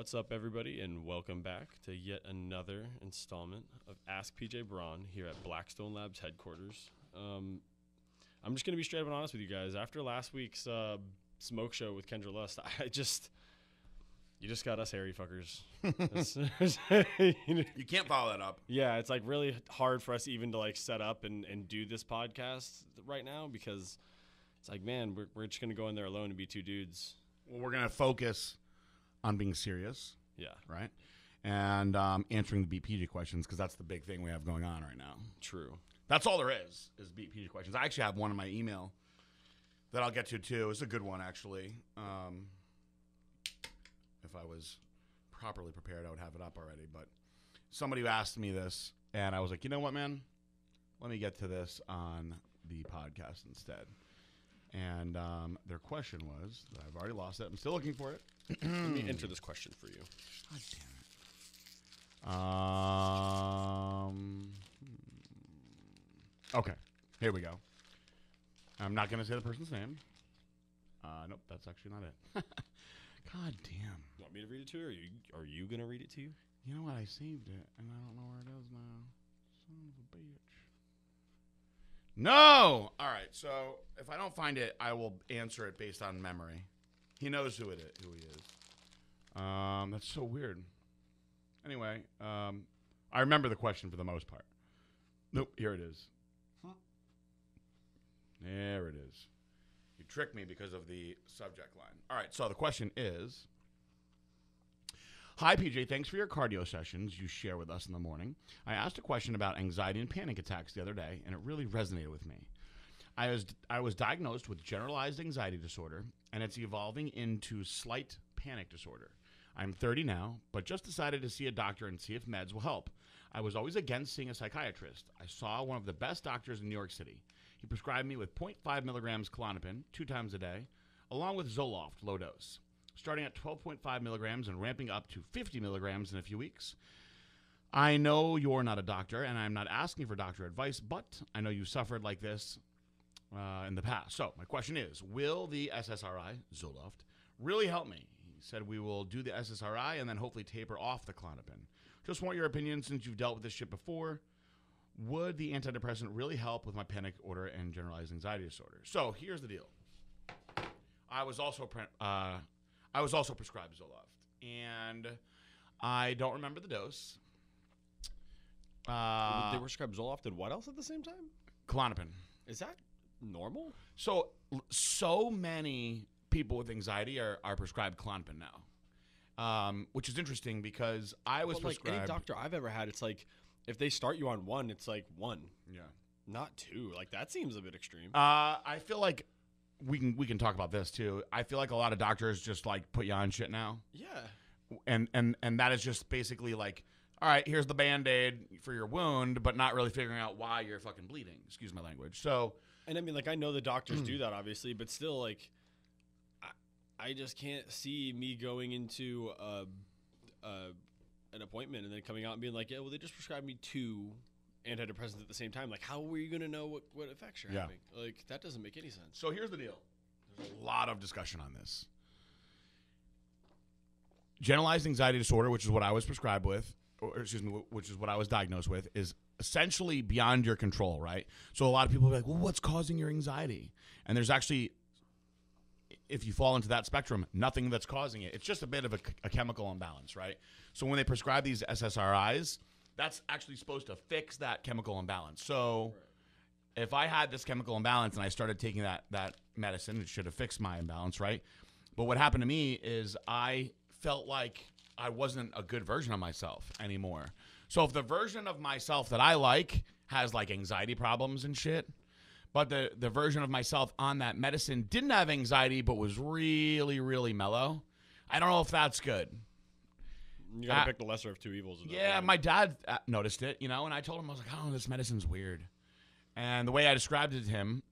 What's up, everybody, and welcome back to yet another installment of AskPJBraun here at Blackstone Labs headquarters. I'm just going to be straight up and honest with you guys. After last week's smoke show with Kendra Lust, you just got us hairy fuckers. You can't follow that up. Yeah, it's like really hard for us even to like set up and do this podcast right now because it's like, man, we're just going to go in there alone and be two dudes. Well, we're going to focus on being serious. Yeah. Right? And answering the BPJ questions because that's the big thing we have going on right now. True. That's all there is BPJ questions. I actually have one in my email that I'll get to, too. It's a good one, actually. If I was properly prepared, I would have it up already. But somebody asked me this, and I was like, you know what, man? Let me get to this on the podcast instead. And their question was, I've already lost it. I'm still looking for it. Let me enter this question for you. God damn it. Okay, here we go. I'm not going to say the person's name. Nope, that's actually not it. God damn. You want me to read it to you, or are you going to read it to you? You know what? I saved it, and I don't know where it is now. Son of a bitch. No! All right, so if I don't find it, I will answer it based on memory. He knows who he is. That's so weird. Anyway, I remember the question for the most part. Nope, here it is. Huh? There it is. You tricked me because of the subject line. All right, so the question is, hi, PJ. Thanks for your cardio sessions you share with us in the morning. I asked a question about anxiety and panic attacks the other day, and it really resonated with me. I was diagnosed with generalized anxiety disorder, and it's evolving into slight panic disorder. I'm 30 now, but just decided to see a doctor and see if meds will help. I was always against seeing a psychiatrist. I saw one of the best doctors in New York City. He prescribed me with 0.5 milligrams Klonopin 2 times a day, along with Zoloft low dose, starting at 12.5 milligrams and ramping up to 50 milligrams in a few weeks. I know you're not a doctor, and I'm not asking for doctor advice, but I know you suffered like this in the past. So my question is, will the SSRI, Zoloft, really help me? He said we will do the SSRI and then hopefully taper off the Klonopin. Just want your opinion since you've dealt with this shit before. Would the antidepressant really help with my panic disorder and generalized anxiety disorder? So here's the deal. I was also prescribed Zoloft, and I don't remember the dose. They were prescribed Zoloft and what else at the same time? Klonopin. Is that normal? So many people with anxiety are prescribed Klonopin now, which is interesting because I was prescribed. Like any doctor I've ever had, it's like if they start you on one, it's like one. Yeah. Not two. Like that seems a bit extreme. I feel like we can talk about this too. I feel like a lot of doctors just like put you on shit now. Yeah. And that is just basically like, all right, here's the Band-Aid for your wound, but not really figuring out why you're fucking bleeding. Excuse my language. So, and I mean, like, I know the doctors do that, obviously, but still, like, I just can't see me going into an appointment and then coming out and being like, yeah, well, they just prescribed me 2 antidepressants at the same time. Like, how were you going to know what effects you're having? Like, that doesn't make any sense. So here's the deal. There's a lot of discussion on this. Generalized anxiety disorder, which is what I was prescribed with, which is what I was diagnosed with, is essentially beyond your control, right? So a lot of people are like, well, what's causing your anxiety? And there's actually, if you fall into that spectrum, nothing that's causing it. It's just a bit of a chemical imbalance, right? So when they prescribe these SSRIs, that's actually supposed to fix that chemical imbalance. So if I had this chemical imbalance and I started taking that medicine, it should have fixed my imbalance, right? But what happened to me is I felt like I wasn't a good version of myself anymore. So if the version of myself that I like has like anxiety problems and shit, but the version of myself on that medicine didn't have anxiety but was really, really mellow, I don't know if that's good. You got to pick the lesser of two evils. Yeah, right? My dad noticed it, and I told him, I was like, oh, this medicine's weird. And the way I described it to him,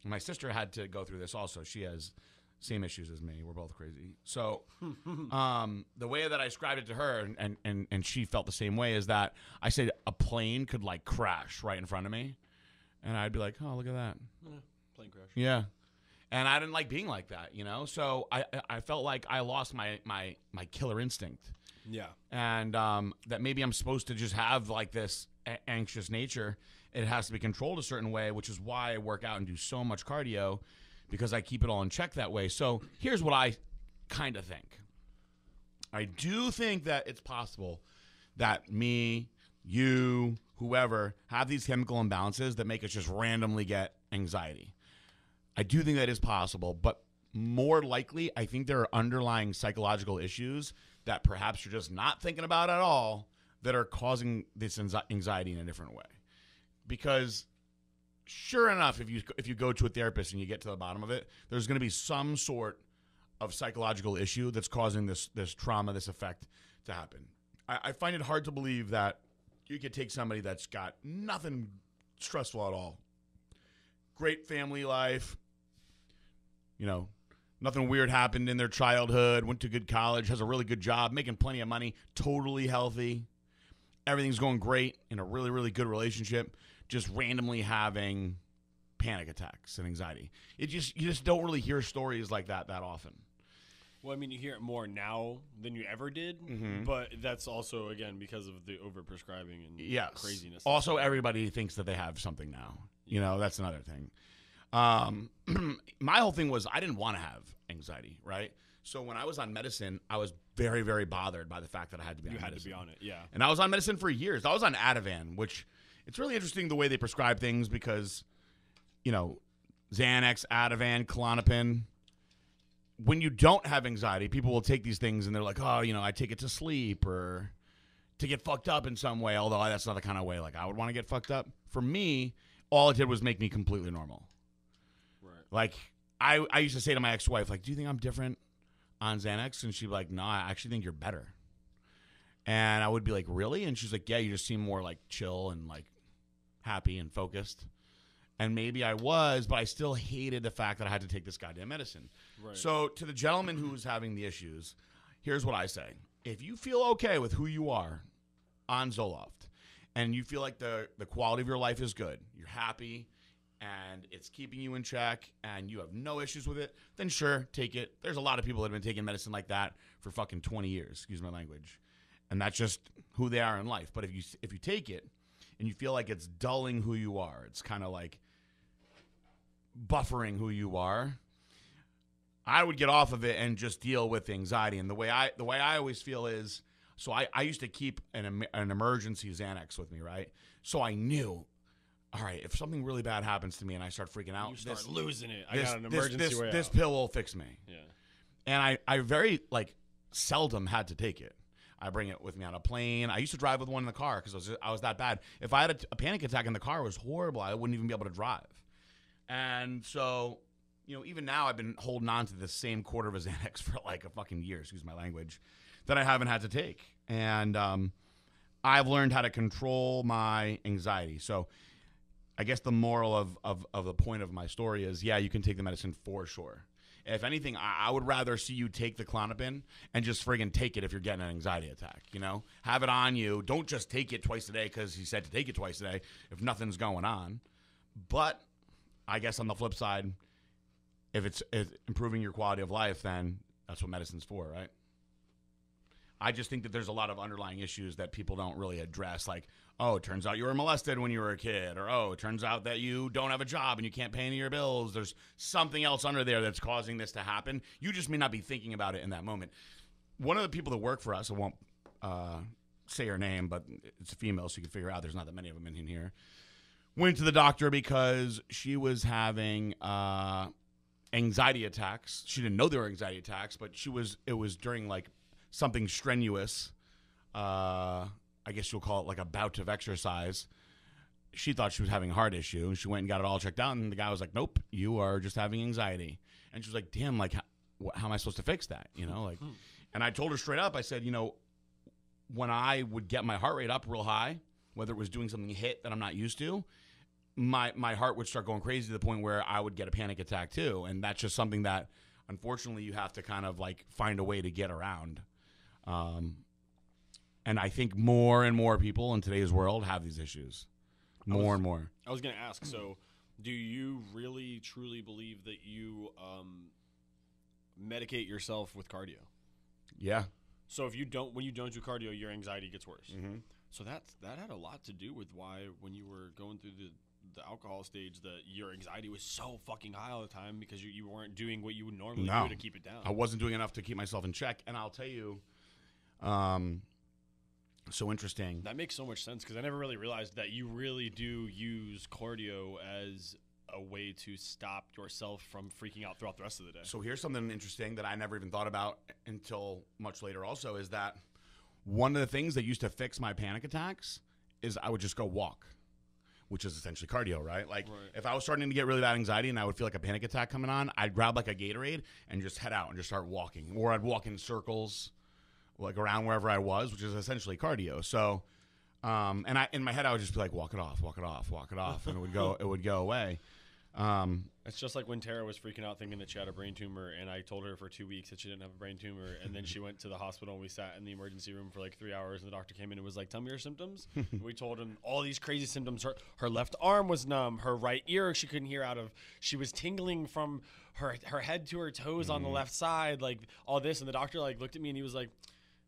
my sister had to go through this also. She has same issues as me. We're both crazy. So the way that I described it to her, and she felt the same way, is that I said a plane could like crash right in front of me, and I'd be like, oh, look at that. Plane crash. Yeah. And I didn't like being like that, you know? So I felt like I lost my killer instinct. Yeah. And that maybe I'm supposed to just have like this anxious nature. It has to be controlled a certain way, which is why I work out and do so much cardio, because I keep it all in check that way. So here's what I kind of think. I do think that it's possible that me, you, whoever, have these chemical imbalances that make us just randomly get anxiety. I do think that is possible, but more likely, I think there are underlying psychological issues that perhaps you're just not thinking about at all that are causing this anxiety in a different way. Because sure enough, if you go to a therapist and you get to the bottom of it, there's going to be some sort of psychological issue that's causing this trauma, this effect to happen. I find it hard to believe that you could take somebody that's got nothing stressful at all, great family life, you know, nothing weird happened in their childhood, went to good college, has a really good job, making plenty of money, totally healthy, everything's going great, in a really, really good relationship, just randomly having panic attacks and anxiety. You just don't really hear stories like that often. Well, I mean, you hear it more now than you ever did, but that's also, again, because of the overprescribing and craziness. Also, everybody thinks that they have something now. You know, that's another thing. My whole thing was I didn't want to have anxiety, right? So when I was on medicine, I was very, very bothered by the fact that I had to be on medicine. You had to be on it, yeah. And I was on medicine for years. I was on Ativan, which it's really interesting the way they prescribe things because, you know, Xanax, Ativan, Klonopin. When you don't have anxiety, people will take these things and they're like, oh, you know, I take it to sleep or to get fucked up in some way, although that's not the kind of way like I would want to get fucked up. For me, all it did was make me completely normal. Right. Like, I used to say to my ex-wife, like, do you think I'm different on Xanax? And she'd be like, no, I actually think you're better. And I would be like, really? And she's like, yeah, you just seem more like chill and like happy and focused. And maybe I was, but I still hated the fact that I had to take this goddamn medicine. Right. So to the gentleman who was having the issues, here's what I say. If you feel okay with who you are on Zoloft and you feel like the quality of your life is good, you're happy, and it's keeping you in check and you have no issues with it, then sure, take it. There's a lot of people that have been taking medicine like that for fucking 20 years, excuse my language. And that's just who they are in life. But if you take it and you feel like it's dulling who you are, it's kind of like buffering who you are, I would get off of it and just deal with anxiety. And the way I always feel is, so I used to keep an emergency Xanax with me, right? So I knew, all right, if something really bad happens to me and I start freaking out, you start losing it. I got an emergency way out. This pill will fix me. Yeah. And I very seldom had to take it. I bring it with me on a plane. I used to drive with one in the car because I was that bad. If I had a panic attack in the car, it was horrible. I wouldn't even be able to drive. And so, you know, even now I've been holding on to the same quarter of a Xanax for like a fucking year, excuse my language, that I haven't had to take. And I've learned how to control my anxiety. So I guess the moral of the point of my story is, yeah, you can take the medicine for sure. If anything, I would rather see you take the Klonopin and just friggin' take it if you're getting an anxiety attack, you know? Have it on you. Don't just take it twice a day because he said to take it twice a day if nothing's going on. But I guess on the flip side, if it's improving your quality of life, then that's what medicine's for, right? I just think that there's a lot of underlying issues that people don't really address, like, oh, it turns out you were molested when you were a kid, or, oh, it turns out that you don't have a job and you can't pay any of your bills. There's something else under there that's causing this to happen. You just may not be thinking about it in that moment. One of the people that work for us, I won't say her name, but it's a female, so you can figure out there's not that many of them in here, went to the doctor because she was having anxiety attacks. She didn't know they were anxiety attacks, but it was during like something strenuous. I guess you'll call it like a bout of exercise. She thought she was having a heart issue, and she went and got it all checked out, and the guy was like, nope, you are just having anxiety. And she was like, damn, like, how am I supposed to fix that? You know, like, and I told her straight up, I said, you know, when I would get my heart rate up real high, whether it was doing something hit that I'm not used to, my heart would start going crazy to the point where I would get a panic attack too. And that's just something that, unfortunately, you have to kind of like find a way to get around. And I think more and more people in today's world have these issues. More and more. I was going to ask, so Do you really, truly believe that you medicate yourself with cardio? Yeah. So when you don't do cardio, your anxiety gets worse. Mm-hmm. So that had a lot to do with why when you were going through the alcohol stage, that your anxiety was so fucking high all the time because you weren't doing what you would normally do to keep it down. I wasn't doing enough to keep myself in check. And I'll tell you, so interesting. That makes so much sense because I never really realized that you really do use cardio as a way to stop yourself from freaking out throughout the rest of the day. So here's something interesting that I never even thought about until much later also is that one of the things that used to fix my panic attacks is I would just go walk, which is essentially cardio, right? Like if I was starting to get really bad anxiety and I would feel like a panic attack coming on, I'd grab like a Gatorade and just head out and just start walking. Or I'd walk in circles like around wherever I was, which is essentially cardio. So and in my head I would just be like, walk it off, walk it off, walk it off, and it would go away. It's just like when Tara was freaking out thinking that she had a brain tumor, and I told her for 2 weeks that she didn't have a brain tumor, and then she went to the hospital and we sat in the emergency room for like 3 hours, and the doctor came in and was like, tell me your symptoms. We told him all these crazy symptoms. Her left arm was numb, her right ear she couldn't hear out of, she was tingling from her head to her toes on the left side, like all this, and the doctor like looked at me and he was like,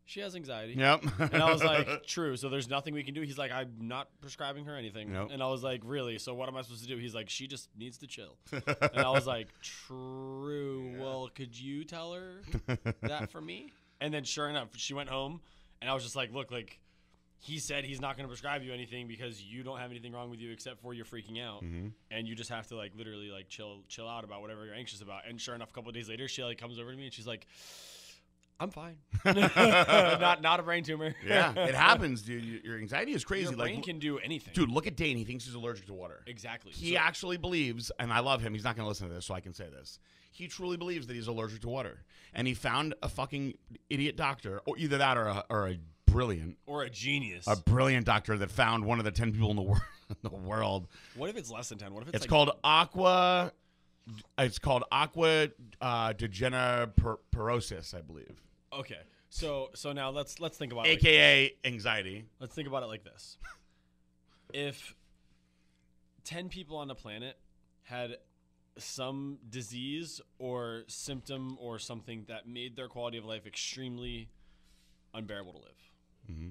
she has anxiety. Yep. And I was like, true. So there's nothing we can do. He's like, I'm not prescribing her anything. Nope. And I was like, really? So what am I supposed to do? He's like, she just needs to chill. And I was like, true. Yeah. Well, could you tell her that for me? And then sure enough, she went home and I was just like, look, like he said he's not going to prescribe you anything because you don't have anything wrong with you except for you're freaking out. Mm-hmm. And you just have to like literally like chill out about whatever you're anxious about. And sure enough, a couple of days later, she like comes over to me and she's like, I'm fine. not a brain tumor. Yeah, it happens, dude. Your anxiety is crazy. Your brain can do anything. Dude, look at Dane. He thinks he's allergic to water. Exactly. He actually believes, and I love him. He's not going to listen to this, so I can say this. He truly believes that he's allergic to water. And he found a fucking idiot doctor, or either that or a brilliant. Or a genius. A brilliant doctor that found one of the 10 people in the world. What if it's less than 10? What if it's like called aqua... It's called aqua degeneraperosis, I believe. Okay, so now let's think about it. AKA anxiety. Let's think about it like this. If 10 people on the planet had some disease or symptom or something that made their quality of life extremely unbearable to live, mm-hmm.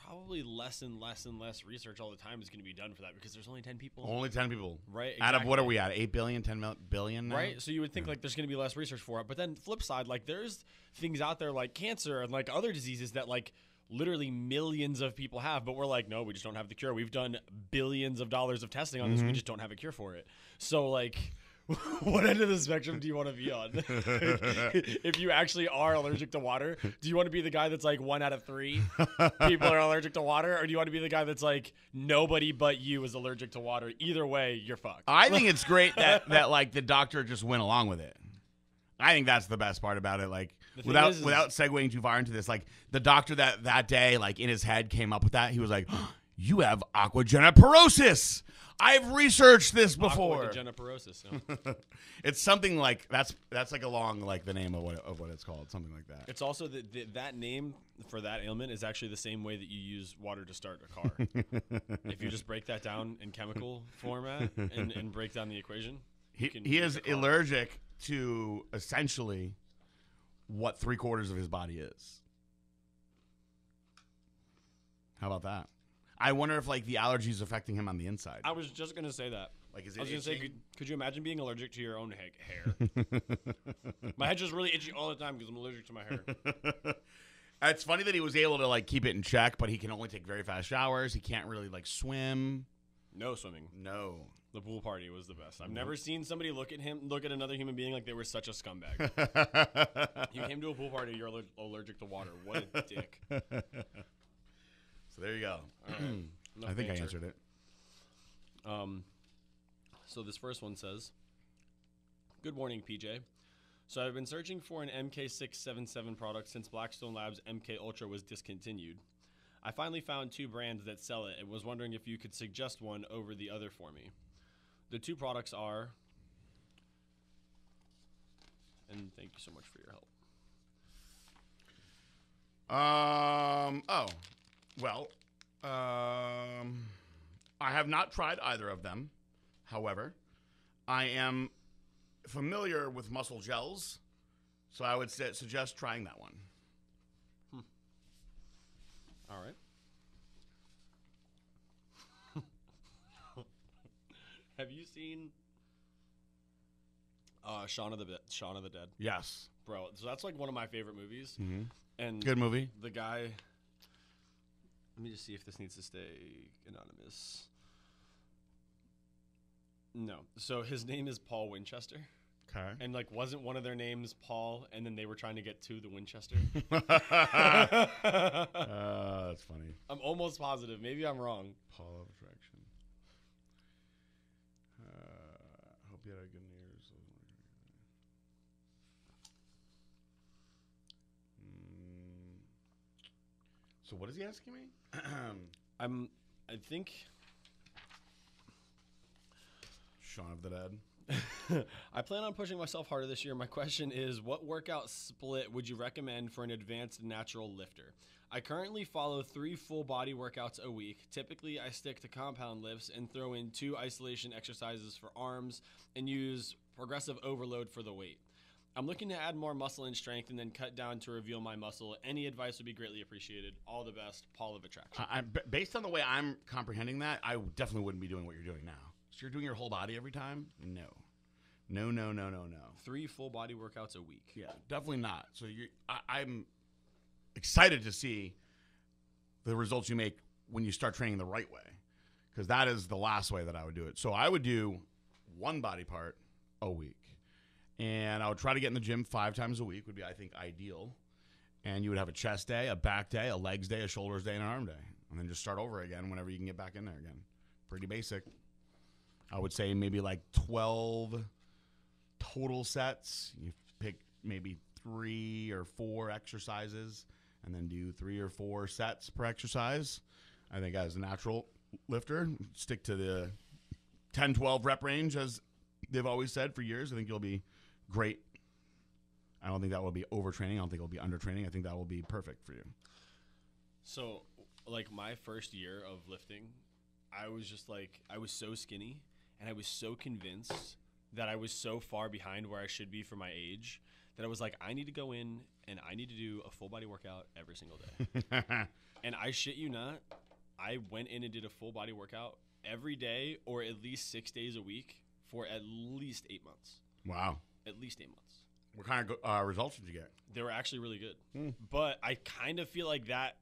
probably less and less research all the time is going to be done for that because there's only 10 people. Only 10 people. Right. Exactly. Out of what are we at? 8 billion, 10 billion now? Right. So you would think like there's going to be less research for it. But then flip side, like there's things out there like cancer and like other diseases that like literally millions of people have. But we're like, no, we just don't have the cure. We've done billions of dollars of testing on this. We just don't have a cure for it. So like... what end of the spectrum do you want to be on? If you actually are allergic to water, do you want to be the guy that's like 1 out of 3 people are allergic to water? Or do you want to be the guy that's like nobody but you is allergic to water? Either way, you're fucked. I think it's great that like the doctor just went along with it. I think that's the best part about it. Like without segueing too far into this, like the doctor that day, like in his head came up with that. He was like, you have aquagenoporosis. I've researched this before. Aquagenoporosis. Yeah. It's something like that's like along like the name of what it's called, something like that. It's also that name for that ailment is actually the same way that you use water to start a car. If you just break that down in chemical format and break down the equation, he is allergic to essentially what 3/4 of his body is. How about that? I wonder if like the allergy is affecting him on the inside. I was just gonna say that. Like, is it? I was gonna say, could you imagine being allergic to your own hair? My head's just really itchy all the time because I'm allergic to my hair. It's funny that he was able to like keep it in check, but he can only take very fast showers. He can't really like swim. No swimming. No. The pool party was the best. I've never seen somebody look at another human being like they were such a scumbag. You came to a pool party, you're allergic to water. What a dick. So there you go. Right. I think I answered it. So this first one says, good morning, PJ. So I've been searching for an MK677 product since Blackstone Labs MK Ultra was discontinued. I finally found 2 brands that sell it and was wondering if you could suggest one over the other for me. The 2 products are, and thank you so much for your help. I have not tried either of them. However, I am familiar with muscle gels, so I would suggest trying that one. All right. Have you seen Shaun of the Dead? Yes. Bro, so that's like one of my favorite movies. Mm-hmm. And good movie. The guy, let me just see if this needs to stay anonymous. No. So his name is Paul Winchester. Okay. And like wasn't one of their names Paul and then they were trying to get to the Winchester? That's funny. I'm almost positive. Maybe I'm wrong. Paul of Attraction. Hope you had a good New Year's. So what is he asking me? I think Shaun of the Dead. I plan on pushing myself harder this year. My question is, what workout split would you recommend for an advanced natural lifter? I currently follow 3 full body workouts a week. Typically, I stick to compound lifts and throw in 2 isolation exercises for arms and use progressive overload for the weight. I'm looking to add more muscle and strength and then cut down to reveal my muscle. Any advice would be greatly appreciated. All the best, Paul of Attraction. Based on the way I'm comprehending that, I definitely wouldn't be doing what you're doing now. So you're doing your whole body every time? No. 3 full body workouts a week. Yeah, definitely not. So I'm excited to see the results you make when you start training the right way, because that is the last way that I would do it. So I would do 1 body part a week, and I would try to get in the gym 5 times a week would be, I think, ideal. And you would have a chest day, a back day, a legs day, a shoulders day, and an arm day, and then just start over again whenever you can get back in there again. Pretty basic. I would say maybe like 12 total sets. You pick maybe 3 or 4 exercises and then do 3 or 4 sets per exercise. I think as a natural lifter, stick to the 10, 12 rep range as they've always said for years. I think you'll be great. I don't think that will be overtraining. I don't think it'll be undertraining. I think that will be perfect for you. So, like my first year of lifting, I was so skinny and I was so convinced that I was so far behind where I should be for my age that I was like, I need to go in and I need to do a full body workout every single day. And I shit you not, I went in and did a full body workout every day or at least 6 days a week for at least 8 months. Wow. At least 8 months. What kind of results did you get? They were actually really good. But I kind of feel like that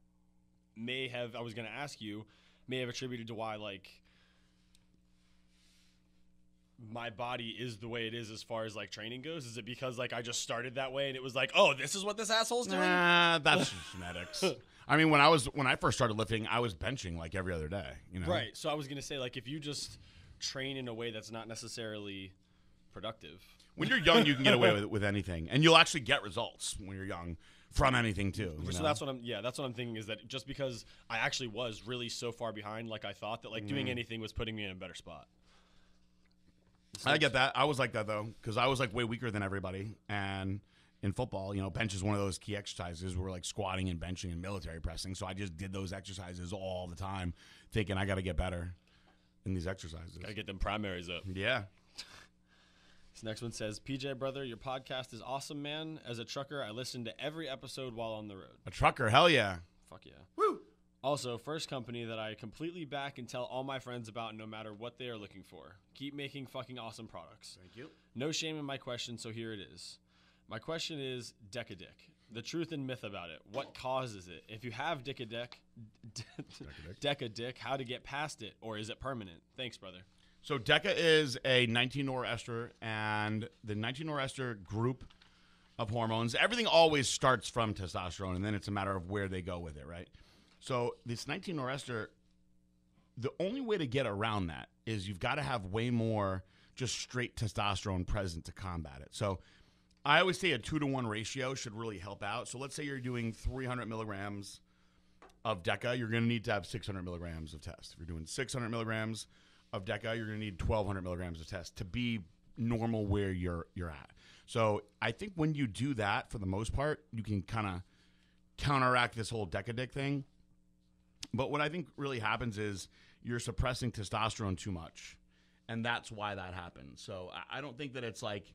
I was going to ask you, may have attributed to why, like, my body is the way it is as far as, like, training goes? Is it because, like, I just started that way and it was like, oh, this is what this asshole's doing? Nah, that's just genetics. I mean, when I first started lifting, I was benching, like, every other day, you know? Right. So I was going to say, like, if you just train in a way that's not necessarily productive. When you're young, you can get away with anything. And you'll actually get results when you're young from anything, too. So that's what I'm thinking, is that just because I actually was really so far behind, like I thought, that, like, doing anything was putting me in a better spot. I get that. I was like that, though, because I was, like, way weaker than everybody. And in football, you know, bench is one of those key exercises where, like, squatting and benching and military pressing. So I just did those exercises all the time, thinking I got to get better in these exercises. Got to get them primaries up. Yeah. This next one says, PJ, brother, your podcast is awesome, man. As a trucker, I listen to every episode while on the road. A trucker, hell yeah. Fuck yeah. Woo! Also, first company that I completely back and tell all my friends about no matter what they are looking for. Keep making fucking awesome products. Thank you. No shame in my question, so here it is. My question is Deca-Dick. The truth and myth about it. What causes it? If you have Deca-Dick, how to get past it, or is it permanent? Thanks, brother. So DECA is a 19-nor ester, and the 19-nor ester group of hormones, everything always starts from testosterone, and then it's a matter of where they go with it, right? So this 19-nor ester, the only way to get around that is you've got to have way more just straight testosterone present to combat it. So I always say a 2-to-1 ratio should really help out. So let's say you're doing 300 milligrams of DECA, you're going to need to have 600 milligrams of test. If you're doing 600 milligrams of DECA, you're going to need 1,200 milligrams of test to be normal where you're at. So I think when you do that, for the most part, you can kind of counteract this whole Deca-Dick thing. But what I think really happens is you're suppressing testosterone too much. and that's why that happened. So I don't think that it's like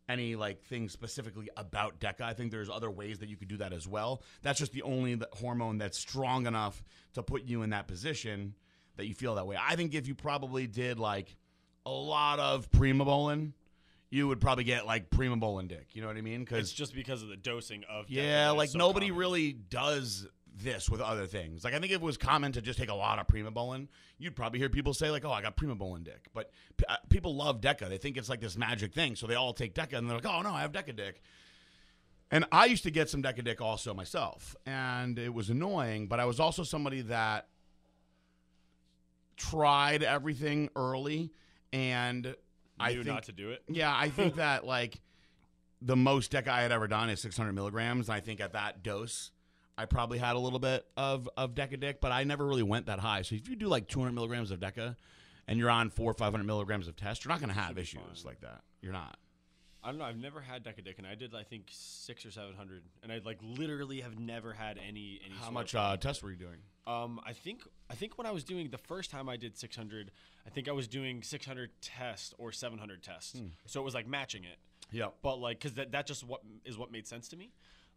any like thing specifically about DECA. I think there's other ways that you could do that as well. That's just the only hormone that's strong enough to put you in that position that you feel that way. I think if you probably did like a lot of primobolan, you would probably get like primobolan dick. You know what I mean? It's just because of the dosing of DECA. Yeah, like so nobody common. really does this with other things. Like I think if it was common to just take a lot of primobolan, you'd probably hear people say like, "Oh, I got primobolan dick." But people love DECA. They think it's like this magic thing, so they all take DECA and they're like, "Oh no, I have DECA dick." And I used to get some DECA dick also myself, and it was annoying. But I was also somebody that tried everything early, and I Knew think not to do it. Yeah, I think that like the most DECA I had ever done is 600 milligrams, and I think at that dose, I probably had a little bit of DECA dick, but I never really went that high. So if you do like 200 milligrams of DECA and you're on 400 or 500 milligrams of test, you're not going to have issues like that. You're not. I don't know. I've never had DECA dick, and I did I think 600 or 700, and I like literally have never had any. How sort much of tests were you doing? I think when I was doing the first time I did 600, I think I was doing 600 tests or 700 tests. So it was like matching it. Yeah. But like, because that just what made sense to me.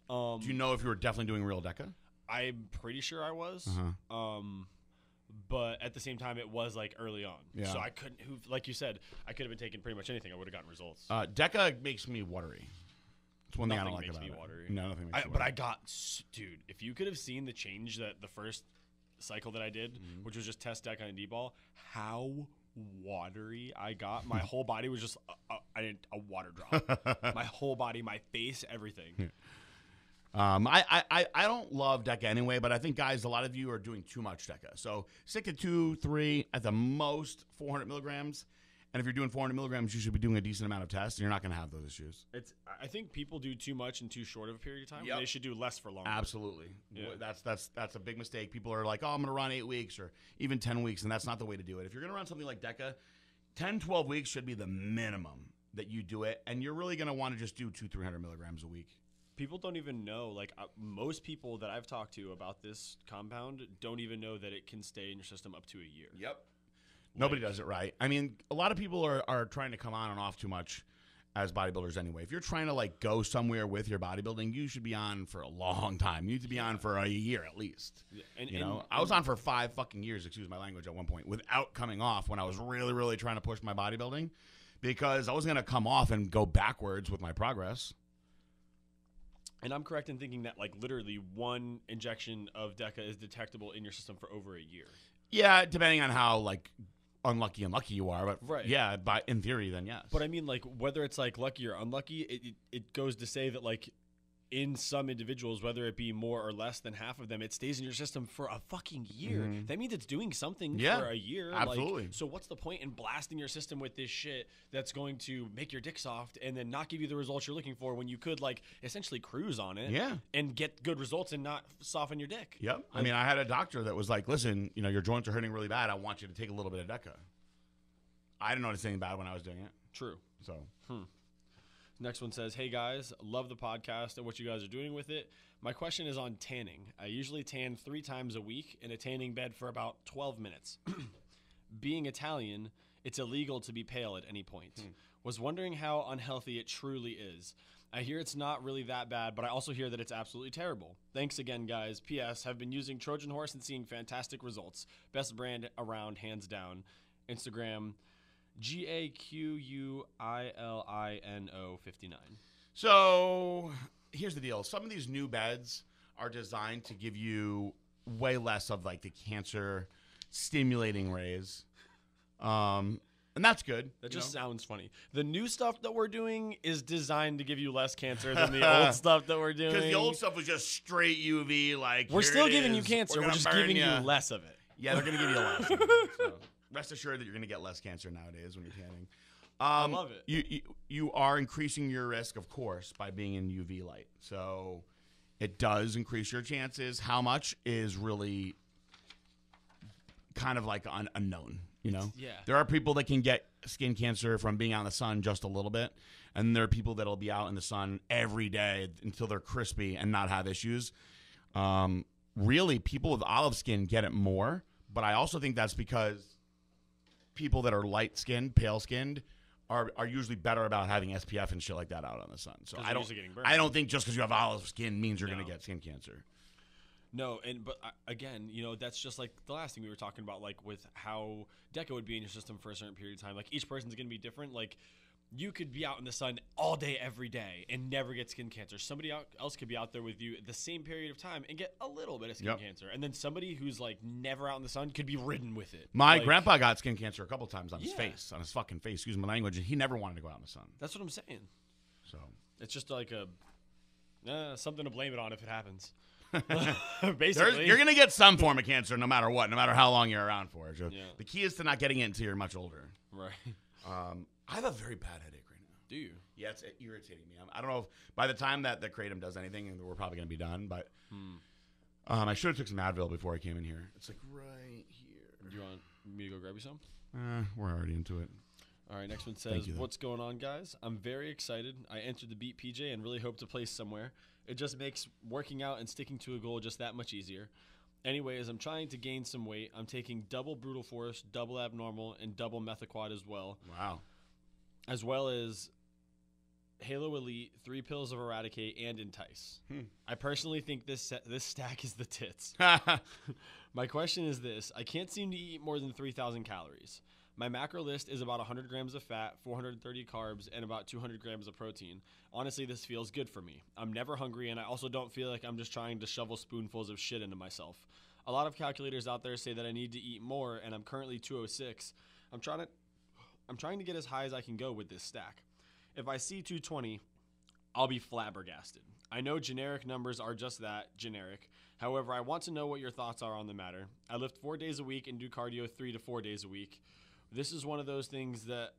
Do you know if you were definitely doing real DECA? I'm pretty sure I was. But at the same time, it was like early on. Yeah. So I couldn't, like you said, I could have been taking pretty much anything. I would have gotten results. DECA makes me watery. It's one thing I don't like makes about me it. watery. No, nothing makes me But watery. I got, dude, if you could have seen the change that the first cycle that I did, which was just test DECA and D-ball, how watery I got. My whole body was just a water drop. My whole body, my face, everything. I don't love DECA anyway, but I think, guys, a lot of you are doing too much DECA. So stick to 2, 3, at the most 400 milligrams. And if you're doing 400 milligrams, you should be doing a decent amount of tests, and you're not going to have those issues. I think people do too much in too short of a period of time. Yep. They should do less for longer. Absolutely. Yeah. That's a big mistake. People are like, oh, I'm going to run 8 weeks or even 10 weeks, and that's not the way to do it. If you're going to run something like DECA, 10, 12 weeks should be the minimum that you do it, and you're really going to want to just do 200-300 milligrams a week. People don't even know, like most people that I've talked to about this compound don't even know that it can stay in your system up to a year. Yep. Nobody does it right. I mean, a lot of people are trying to come on and off too much as bodybuilders anyway. If you're trying to like go somewhere with your bodybuilding, you should be on for a long time. You need to be on for a year at least. Yeah. I was on for 5 fucking years, excuse my language, at one point without coming off when I was really, really trying to push my bodybuilding because I wasn't going to come off and go backwards with my progress. And I'm correct in thinking that like literally one injection of DECA is detectable in your system for over a year. Yeah, depending on how like unlucky you are, but right. Yeah, but in theory, then yes. But I mean, like whether it's like lucky or unlucky, it goes to say that like in some individuals, whether it be more or less than half of them, it stays in your system for a fucking year. Mm-hmm. That means it's doing something for a year. Absolutely. Like, so what's the point in blasting your system with this shit that's going to make your dick soft and then not give you the results you're looking for when you could like essentially cruise on it and get good results and not soften your dick? Yep. I mean, I had a doctor that was like, listen, your joints are hurting really bad. I want you to take a little bit of DECA. I didn't notice anything bad when I was doing it. True. So. Next one says, hey guys, love the podcast and what you guys are doing with it. My question is on tanning. I usually tan 3 times a week in a tanning bed for about 12 minutes. Being Italian, it's illegal to be pale at any point. Was wondering how unhealthy it truly is. I hear it's not really that bad, but I also hear that it's absolutely terrible. Thanks again, guys. P.S. Have been using Trojan Horse and seeing fantastic results. Best brand around, hands down. Instagram, GAQUILINO59. So here's the deal. Some of these new beds are designed to give you way less of like the cancer stimulating rays. And that's good. That just sounds funny. The new stuff that we're doing is designed to give you less cancer than the old stuff that we're doing. Because the old stuff was just straight UV. Like we're still giving you cancer. We're just giving you less of it. Yeah, they're going to give you less of it. So rest assured that you're going to get less cancer nowadays when you're tanning. I love it. You are increasing your risk, of course, by being in UV light. So it does increase your chances. How much is really kind of like unknown, Yeah. There are people that can get skin cancer from being out in the sun just a little bit. And there are people that'll be out in the sun every day until they're crispy and not have issues. Really, people with olive skin get it more. But I also think that's because people that are light skinned, pale skinned, are usually better about having SPF and shit like that out on the sun. So I don't think just because you have olive skin means you're going to get skin cancer. No, but again, that's just like the last thing we were talking about, like with how DECA would be in your system for a certain period of time. Like each person's going to be different. Like you could be out in the sun all day, every day and never get skin cancer. Somebody else could be out there with you at the same period of time and get a little bit of skin cancer. And then somebody who's like never out in the sun could be ridden with it. My grandpa got skin cancer a couple times on his face, on his fucking face, excuse my language, and he never wanted to go out in the sun. That's what I'm saying. So it's just like something to blame it on if it happens. Basically, you're gonna get some form of cancer no matter what, no matter how long you're around for. So the key is to not getting it until you're much older. Right. I have a very bad headache right now. Do you? Yeah, it's irritating me. I don't know if by the time that the kratom does anything, we're probably gonna be done. But I should have took some Advil before I came in here. It's like right here. Do you want me to go grab you some? We're already into it. All right, next one says, what's going on, guys? I'm very excited. I entered the Beat PJ and really hope to place somewhere. It just makes working out and sticking to a goal just that much easier. Anyways, I'm trying to gain some weight. I'm taking double Brutal Force, double Abnormal, and double Methaquad as well. Wow. As well as Halo Elite, 3 pills of Eradicate, and Entice. I personally think this stack is the tits. My question is this. I can't seem to eat more than 3,000 calories. My macro list is about 100 grams of fat, 430 carbs, and about 200 grams of protein. Honestly, this feels good for me. I'm never hungry, and I also don't feel like I'm just trying to shovel spoonfuls of shit into myself. A lot of calculators out there say that I need to eat more, and I'm currently 206. I'm trying to get as high as I can go with this stack. If I see 220, I'll be flabbergasted. I know generic numbers are just that, generic. However, I want to know what your thoughts are on the matter. I lift 4 days a week and do cardio 3 to 4 days a week. This is one of those things that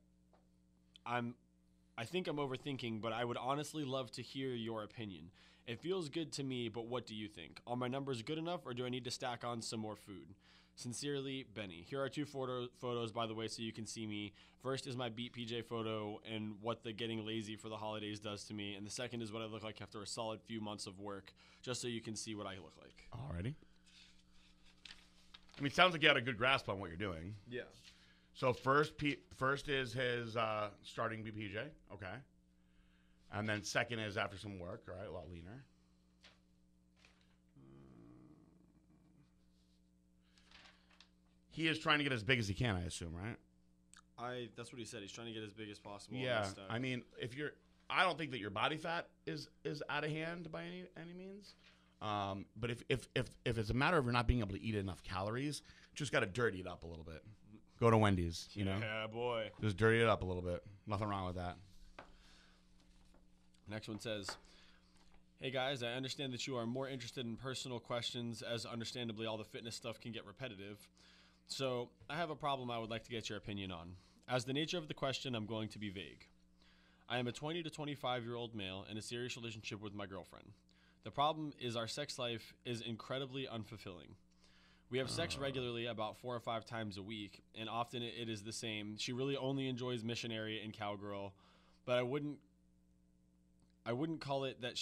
I think I'm overthinking, but I would honestly love to hear your opinion. It feels good to me, but what do you think? Are my numbers good enough, or do I need to stack on some more food? Sincerely, Benny. Here are 2 photos, by the way, so you can see me. First is my Beat PJ photo and what the getting lazy for the holidays does to me. And the second is what I look like after a solid few months of work, just so you can see what I look like. Alrighty. I mean, it sounds like you had a good grasp on what you're doing. Yeah. So first is his starting BPJ, okay, and then second is after some work, all right, a lot leaner. He is trying to get as big as he can, I assume, right? That's what he said. He's trying to get as big as possible. Yeah, I mean, I don't think that your body fat is out of hand by any means. But if it's a matter of you're not being able to eat enough calories, just got to dirty it up a little bit. Go to Wendy's, Yeah, boy. Just dirty it up a little bit. Nothing wrong with that. Next one says, hey guys, I understand that you are more interested in personal questions, as understandably all the fitness stuff can get repetitive. So I have a problem I would like to get your opinion on. As the nature of the question, I'm going to be vague. I am a 20 to 25-year-old male in a serious relationship with my girlfriend. The problem is our sex life is incredibly unfulfilling. We have sex regularly about 4 or 5 times a week, and often it is the same. She really only enjoys missionary and cowgirl, but I wouldn't call it that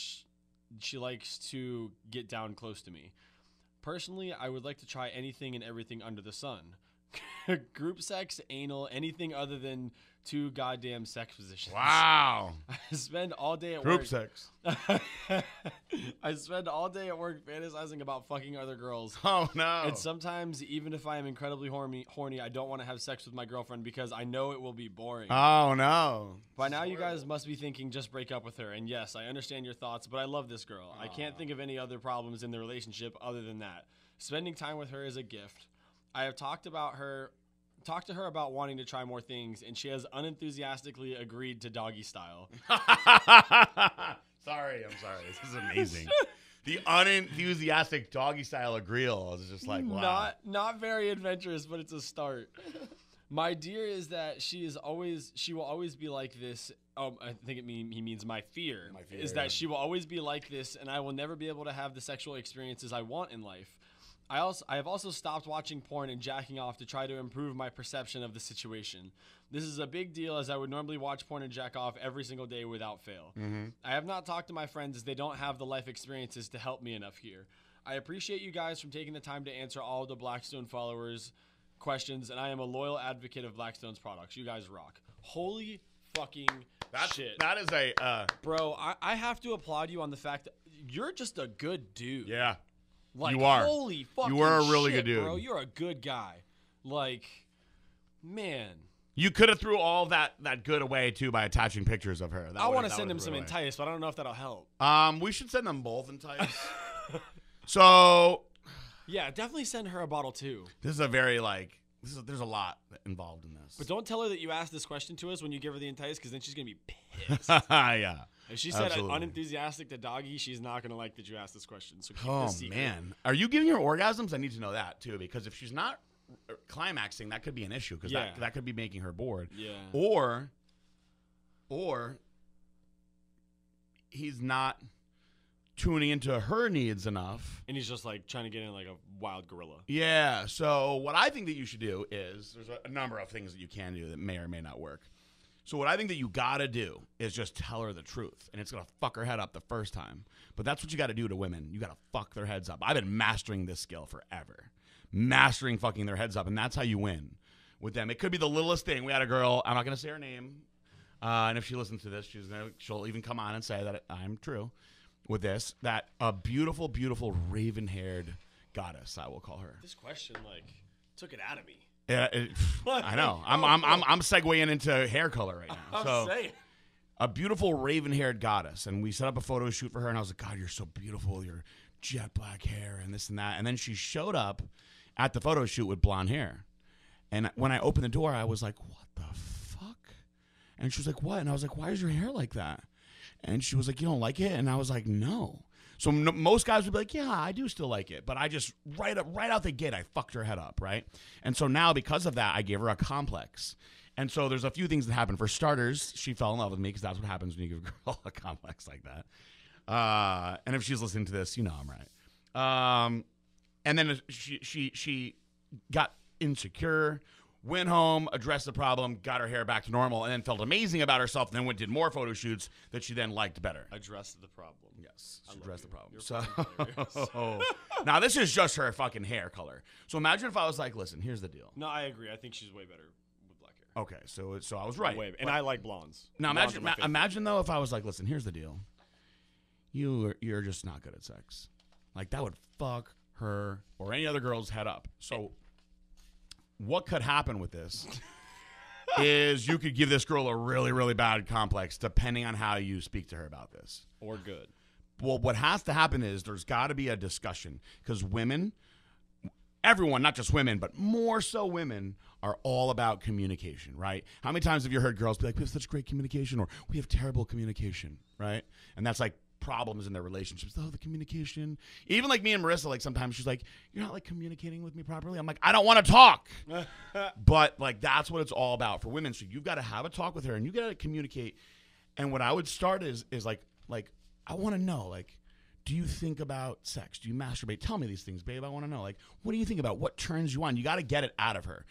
she likes to get down close to me. Personally, I would like to try anything and everything under the sun. Group sex, anal, anything other than 2 goddamn sex positions. Wow. I spend all day at work. Group sex. I spend all day at work fantasizing about fucking other girls. Oh, no. And sometimes, even if I am incredibly horny, I don't want to have sex with my girlfriend because I know it will be boring. Oh, no. By now, you guys must be thinking, just break up with her. And yes, I understand your thoughts, but I love this girl. I can't think of any other problems in the relationship other than that. Spending time with her is a gift. I have talked to her about wanting to try more things, and she has unenthusiastically agreed to doggy style. Sorry. This is amazing. The unenthusiastic doggy style agreeal is just like, wow. Not very adventurous, but it's a start. My dear is that she will always be like this. I think he means my fear is that she will always be like this, and I will never be able to have the sexual experiences I want in life. I have also stopped watching porn and jacking off to try to improve my perception of the situation. This is a big deal, as I would normally watch porn and jack off every single day without fail. Mm-hmm. I have not talked to my friends, as they don't have the life experiences to help me enough here. I appreciate you guys from taking the time to answer all the Blackstone followers' questions, and I am a loyal advocate of Blackstone's products. You guys rock. Holy fucking shit. That is a Bro, I have to applaud you on the fact that you're just a good dude. yeah. Like, You are. Holy fucking You are a really shit, good dude. bro. You're a good guy. Like, man. You could have threw all that good away too by attaching pictures of her. I want to send him some entice, but I don't know if that'll help. We should send them both entice. So, yeah, definitely send her a bottle too. this is a very there's a lot involved in this. But don't tell her that you asked this question to us when you give her the entice, because then she's gonna be pissed. Yeah. If she said Absolutely. unenthusiastic to doggy, she's not gonna like that you asked this question. So keep Oh this secret. man, are you giving her orgasms? I need to know that too, because if she's not climaxing, that could be an issue, because that could be making her bored. Yeah. Or he's not tuning into her needs enough. And he's just like trying to get in like a wild gorilla. Yeah. So what I think that you should do is there's a number of things that you can do that may or may not work. So what I think that you gotta do is just tell her the truth, and it's gonna fuck her head up the first time. But that's what you gotta do to women. You gotta fuck their heads up. I've been mastering this skill forever, mastering fucking their heads up, and that's how you win with them. It could be the littlest thing. We had a girl. I'm not gonna say her name, and if she listens to this, she'll even come on and say that I'm true with this. That a beautiful, beautiful raven-haired goddess, I will call her. This question like took it out of me. Yeah, I know. I'm segueing into hair color right now. I'm saying. A beautiful raven-haired goddess, and we set up a photo shoot for her, and I was like, God, you're so beautiful. Your jet black hair and this and that. And then she showed up at the photo shoot with blonde hair. And when I opened the door, I was like, what the fuck? And she was like, what? And I was like, why is your hair like that? And she was like, you don't like it? And I was like, no. So most guys would be like, yeah, I do still like it. But I just, right out the gate, I fucked her head up, right? And so now because of that, I gave her a complex. And so there's a few things that happen. For starters, she fell in love with me, because that's what happens when you give a girl a complex like that. And if she's listening to this, you know I'm right. And then she got insecure, went home, addressed the problem, got her hair back to normal, and then felt amazing about herself, and then did more photo shoots that she then liked better. Addressed the problem. Yes, she addressed the problem. So now this is just her fucking hair color. So imagine if I was like, listen, here's the deal. No, I agree. I think she's way better with black hair. Okay, so I was right. And I like blondes. Now Blondes are my favorite. imagine though if I was like, listen, here's the deal. You're just not good at sex. Like that would fuck her or any other girl's head up. So what could happen with this is you could give this girl a really, really bad complex depending on how you speak to her about this. Or good. Well, what has to happen is there's got to be a discussion, because women, everyone, not just women, but more so women, are all about communication, right? How many times have you heard girls be like, we have such great communication, or we have terrible communication, right? And that's like problems in their relationships. Oh, the communication. Even like me and Marissa, like sometimes she's like, you're not like communicating with me properly. I'm like, I don't want to talk. But like that's what it's all about for women. So you've got to have a talk with her, and you got to communicate. And what I would start is like I want to know, like, do you think about sex? Do you masturbate? Tell me these things, babe. I want to know, like, what do you think about? What turns you on? You got to get it out of her.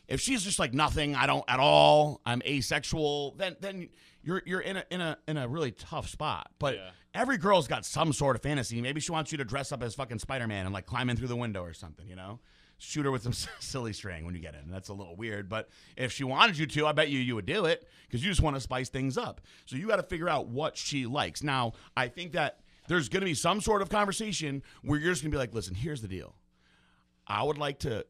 If she's just like nothing, I don't at all, I'm asexual, then you're in a really tough spot. But every girl's got some sort of fantasy. Maybe she wants you to dress up as fucking Spider-Man and like climb in through the window or something, you know? Shoot her with some silly string when you get in. That's a little weird. But if she wanted you to, I bet you would do it, because you just want to spice things up. So you got to figure out what she likes. Now, I think that there's going to be some sort of conversation where you're just going to be like, listen, here's the deal. I would like to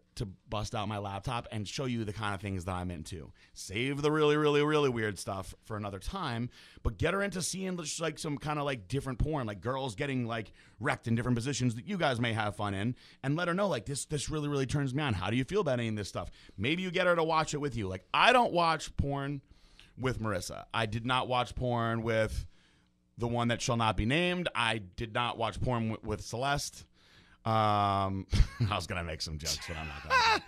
bust out my laptop and show you the kind of things that I'm into. Save the really, really, really weird stuff for another time, but get her into seeing just like some kind of like different porn, like girls getting like wrecked in different positions that you guys may have fun in, and let her know like this really, really turns me on. How do you feel about any of this stuff? Maybe you get her to watch it with you. Like I don't watch porn with Marissa. I did not watch porn with the one that shall not be named. I did not watch porn with Celeste. I was gonna make some jokes, but I'm not gonna.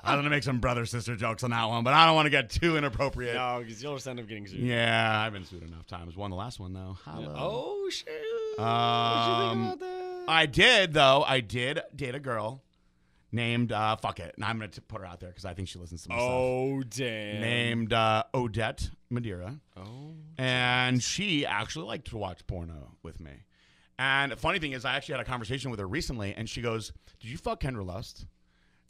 I was gonna make some brother-sister jokes on that one, but I don't want to get too inappropriate. No, because you'll just end up getting sued. Yeah, I've been sued enough times. Won the last one though. Hello. Oh shit! What you think about that? I did though. I did date a girl named fuck it. And I'm gonna put her out there because I think she listens to my stuff. Oh damn. Named Odette Madeira. Oh. And she actually liked to watch porno with me. And the funny thing is, I actually had a conversation with her recently, and she goes, "Did you fuck Kendra Lust?"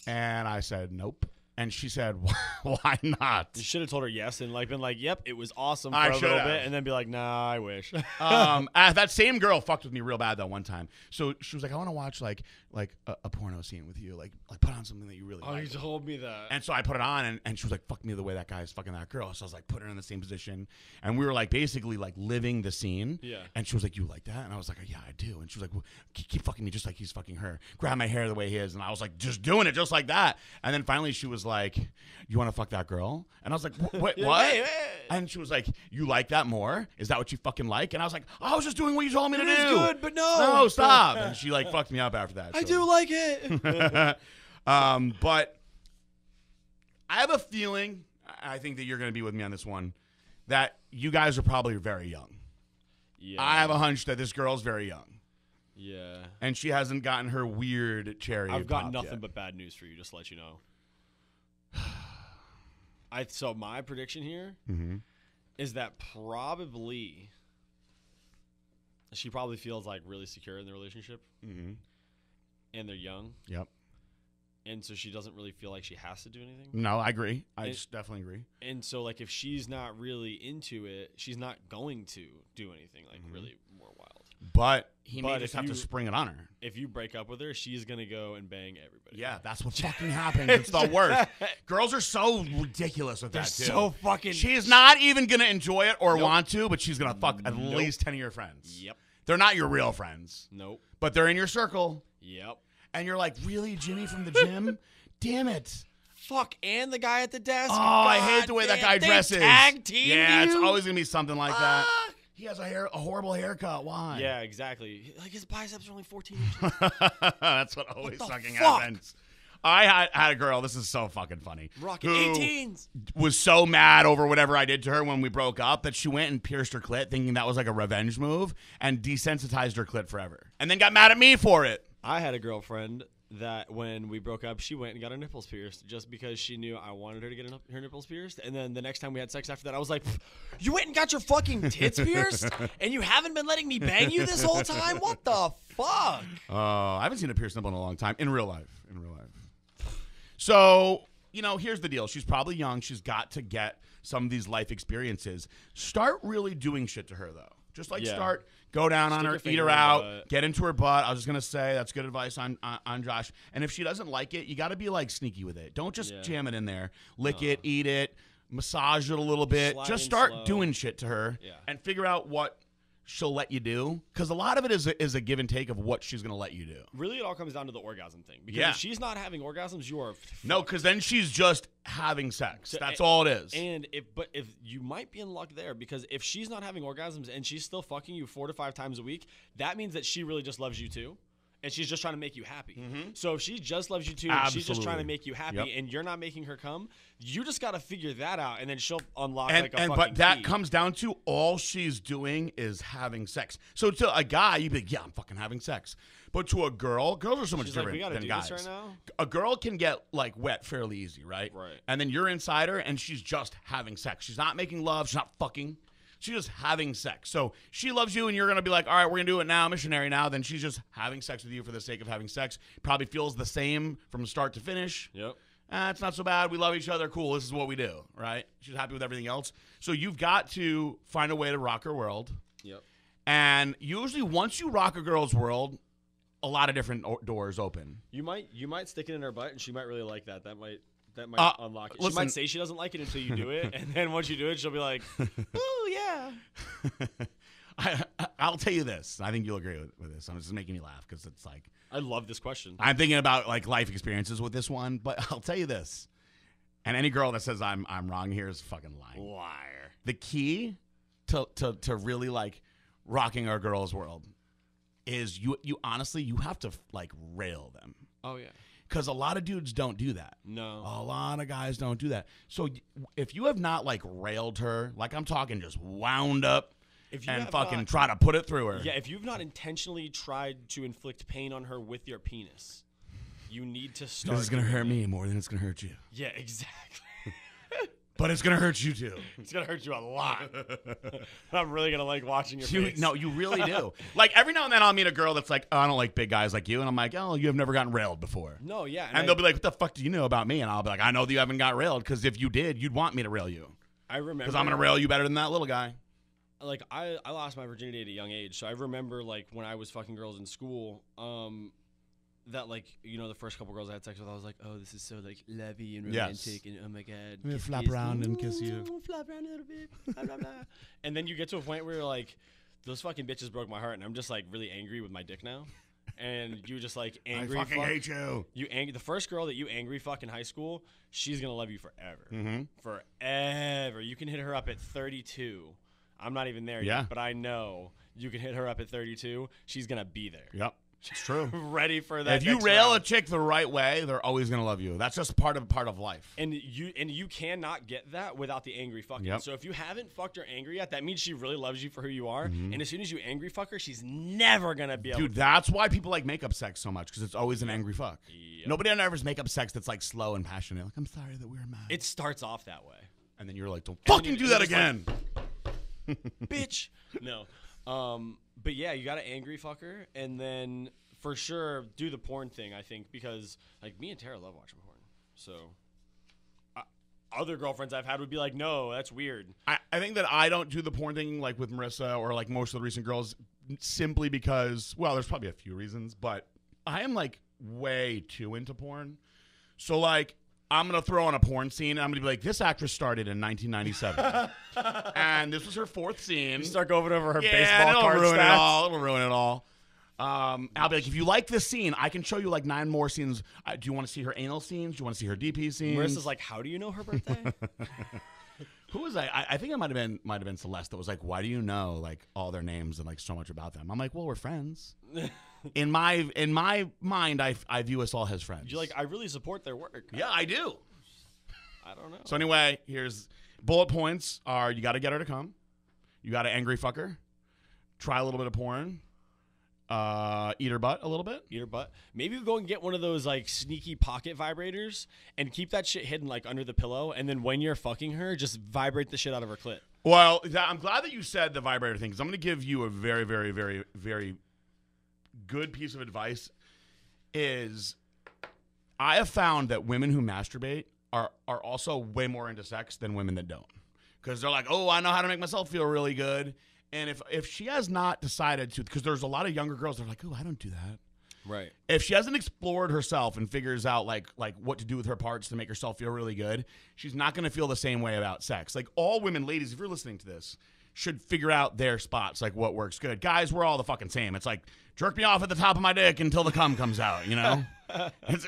And I said, "Nope." And she said, "Why not?" You should have told her yes and like been like, "Yep, it was awesome for I a little should've. bit," and then be like, "Nah, I wish." That same girl fucked with me real bad though one time. So she was like, "I want to watch like a porno scene with you, like put on something that you really Oh, like." you told me that. And so I put it on, and she was like, "Fuck me the way that guy is fucking that girl." So I was like, put her in the same position, and we were like basically like living the scene. Yeah. And she was like, "You like that?" And I was like, "Yeah, I do." And she was like, well, keep fucking me just like he's fucking her. Grab my hair the way he is, and I was like, just doing it just like that. And then finally she was like, "You want to fuck that girl?" And I was like, "Wait, what?" Hey. And she was like, "You like that more? Is that what you fucking like?" And I was like, "I was just doing what you told me to do." It is good, but no, stop. And she like fucked me up after that. I so. do like it. But I have a feeling, I think that you're going to be with me on this one, that you guys are probably very young. Yeah. I have a hunch that this girl's very young. Yeah. And she hasn't gotten her weird cherry. I've got popped nothing yet. but bad news for you, just to let you know. So my prediction here is that probably she probably feels like really secure in the relationship, and they're young, Yep. and so she doesn't really feel like she has to do anything. No, I agree. I just definitely agree. And so, like, if she's not really into it, she's not going to do anything like really more wild. But he may But just if have to you- spring it on her. If you break up with her, she's gonna go and bang everybody. Yeah, that's what fucking happens. It's the worst. Girls are so ridiculous with They're that, too. so fucking. She's not even going to enjoy it or Nope. want to, but she's going to fuck at Nope. least 10 of your friends. Yep. They're not your real friends, Nope. but they're in your circle. Yep. And you're like, really, Jimmy from the gym? Damn it. Fuck, and the guy at the desk. Oh, I hate the way that guy dresses. Tag team. Yeah, it's you? always going to be something like that. Fuck. He has a horrible haircut. Why? Yeah, exactly. Like his biceps are only 14 inches. That's what always the fucking fuck? happens. I had a girl, this is so fucking funny, Rocking who 18s. was so mad over whatever I did to her when we broke up that she went and pierced her clit thinking that was like a revenge move and desensitized her clit forever. And then got mad at me for it. I had a girlfriend that when we broke up, she went and got her nipples pierced just because she knew I wanted her to get her nipples pierced. And then the next time we had sex after that, I was like, "You went and got your fucking tits pierced? And you haven't been letting me bang you this whole time? What the fuck?" I haven't seen a pierced nipple in a long time. In real life. So, here's the deal. She's probably young. She's got to get some of these life experiences. Start really doing shit to her, though. Just go down on Stick her, your eat finger her in her out, butt. get into her butt. I was just going to say that's good advice on Josh. And if she doesn't like it, you got to be like sneaky with it. Don't just jam it in there. Lick it, eat it, massage it a little bit. Slide just in start slow. doing shit to her and figure out what she'll let you do. Because a lot of it is a give and take of what she's going to let you do. Really, it all comes down to the orgasm thing. Because Yeah. if she's not having orgasms, you are No, because then she's just having sex. That's all it is. And if you might be in luck there, because if she's not having orgasms and she's still fucking you 4 to 5 times a week, that means that she really just loves you too. And she's just trying to make you happy. So if she just loves you too, and she's just trying to Absolutely. make you happy, Yep. and you're not making her come, you just got to figure that out, and then she'll unlock And, like a and fucking but that key. comes down to all she's doing is having sex. So to a guy, you'd be like, yeah, I'm fucking having sex. But to a girl, girls are so much She's like, different "We gotta than do guys. this right now?" A girl can get like wet fairly easy, right? Right. And then you're inside her, and she's just having sex. She's not making love. She's not fucking. She's just having sex. So she loves you, and you're going to be like, all right, we're going to do it now, missionary now. Then she's just having sex with you for the sake of having sex. Probably feels the same from start to finish. Yep. It's not so bad. We love each other. Cool. This is what we do, right? She's happy with everything else. So you've got to find a way to rock her world. Yep. And usually once you rock a girl's world, a lot of different doors open. You might stick it in her butt, and she might really like that. That might unlock it. She listen- might say she doesn't like it until you do it, and then once you do it, she'll be like, "Ooh, yeah." I'll tell you this. I think you'll agree with this. I'm just making me laugh because it's like, I love this question. I'm thinking about like life experiences with this one, but I'll tell you this. And any girl that says I'm wrong here is fucking lying. Liar. The key to really like rocking our girls' world is you honestly you have to like rail them. Oh yeah. Because a lot of dudes don't do that. No. A lot of guys don't do that. So if you have not like railed her, like I'm talking just wound up If you and have fucking not- try to put it through her. Yeah, if you've not intentionally tried to inflict pain on her with your penis, you need to start. This is going to doing hurt it. me more than it's going to hurt you. Yeah, exactly. But it's gonna hurt you too. It's gonna hurt you a lot. I'm really gonna like watching your face. No, you really do. Like every now and then I'll meet a girl that's like, oh, I don't like big guys like you, and I'm like, oh, you have never gotten railed before. No, yeah. And they'll be like, what the fuck do you know about me? And I'll be like, I know that you haven't got railed, because if you did, you'd want me to rail you. I remember. Because I'm gonna rail you better than that little guy. Like I lost my virginity at a young age, so I remember like when I was fucking girls in school, that like, you know, the first couple girls I had sex with, I was like, oh, this is so like lovey and romantic, and oh my god, I'm gonna flap around and kiss you. Flap around a little bit, blah, blah, blah. And then you get to a point where you're like, those fucking bitches broke my heart, and I'm just like really angry with my dick now. And you just like angry. I fucking hate you. The first girl that you angry fuck in high school, she's gonna love you forever, forever. You can hit her up at 32. I'm not even there yet, but I know you can hit her up at 32. She's gonna be there. Yep. It's true. Ready for that. If you rail a chick the right way, they're always gonna love you. That's just part of life. And you cannot get that without the angry fucking. Yep. So if you haven't fucked her angry yet, that means she really loves you for who you are. And as soon as you angry fuck her, she's never gonna be able. Dude, that's why people like makeup sex so much, because it's always an angry fuck. Yep. Nobody ever has makeup sex that's like slow and passionate. Like, I'm sorry that we were mad. It starts off that way, and then you're like, don't fucking do that again, bitch. No. But yeah, you gotta angry fuck her, and then for sure do the porn thing, I think, because like me and Tara love watching porn. So other girlfriends I've had would be like, no, that's weird. I think that I don't do the porn thing like with Marissa or like most of the recent girls, simply because, well, there's probably a few reasons, but I am like way too into porn. So like, I'm going to throw on a porn scene, and I'm going to be like, this actress started in 1997. And this was her fourth scene. You start going over her baseball baseball card stats. It'll ruin it all. I'll be like, if you like this scene, I can show you like 9 more scenes. Do you want to see her anal scenes? Do you want to see her DP scenes? Marissa's like, how do you know her birthday? Who was I think it might have been Celeste that was like, why do you know like all their names and like so much about them? I'm like, well, we're friends. In my mind, I view us all as friends. You're like, I really support their work. Yeah, I do. I don't know. So anyway, here's bullet points: are you got to get her to come, you got to angry fuck her, try a little bit of porn, eat her butt a little bit. Eat her butt. Maybe go and get one of those like sneaky pocket vibrators and keep that shit hidden like under the pillow, and then when you're fucking her, just vibrate the shit out of her clit. Well, I'm glad that you said the vibrator thing, because I'm going to give you a very, very, very, very good piece of advice. Is I have found that women who masturbate are also way more into sex than women that don't, because they're like, oh, I know how to make myself feel really good. And if she has not decided to, because there's a lot of younger girls that are like, oh, I don't do that. Right. If she hasn't explored herself and figures out like what to do with her parts to make herself feel really good, she's not going to feel the same way about sex. Like, all women, ladies, if you're listening to this, should figure out their spots, like what works good. Guys, we're all the fucking same. It's like, jerk me off at the top of my dick until the cum comes out, you know?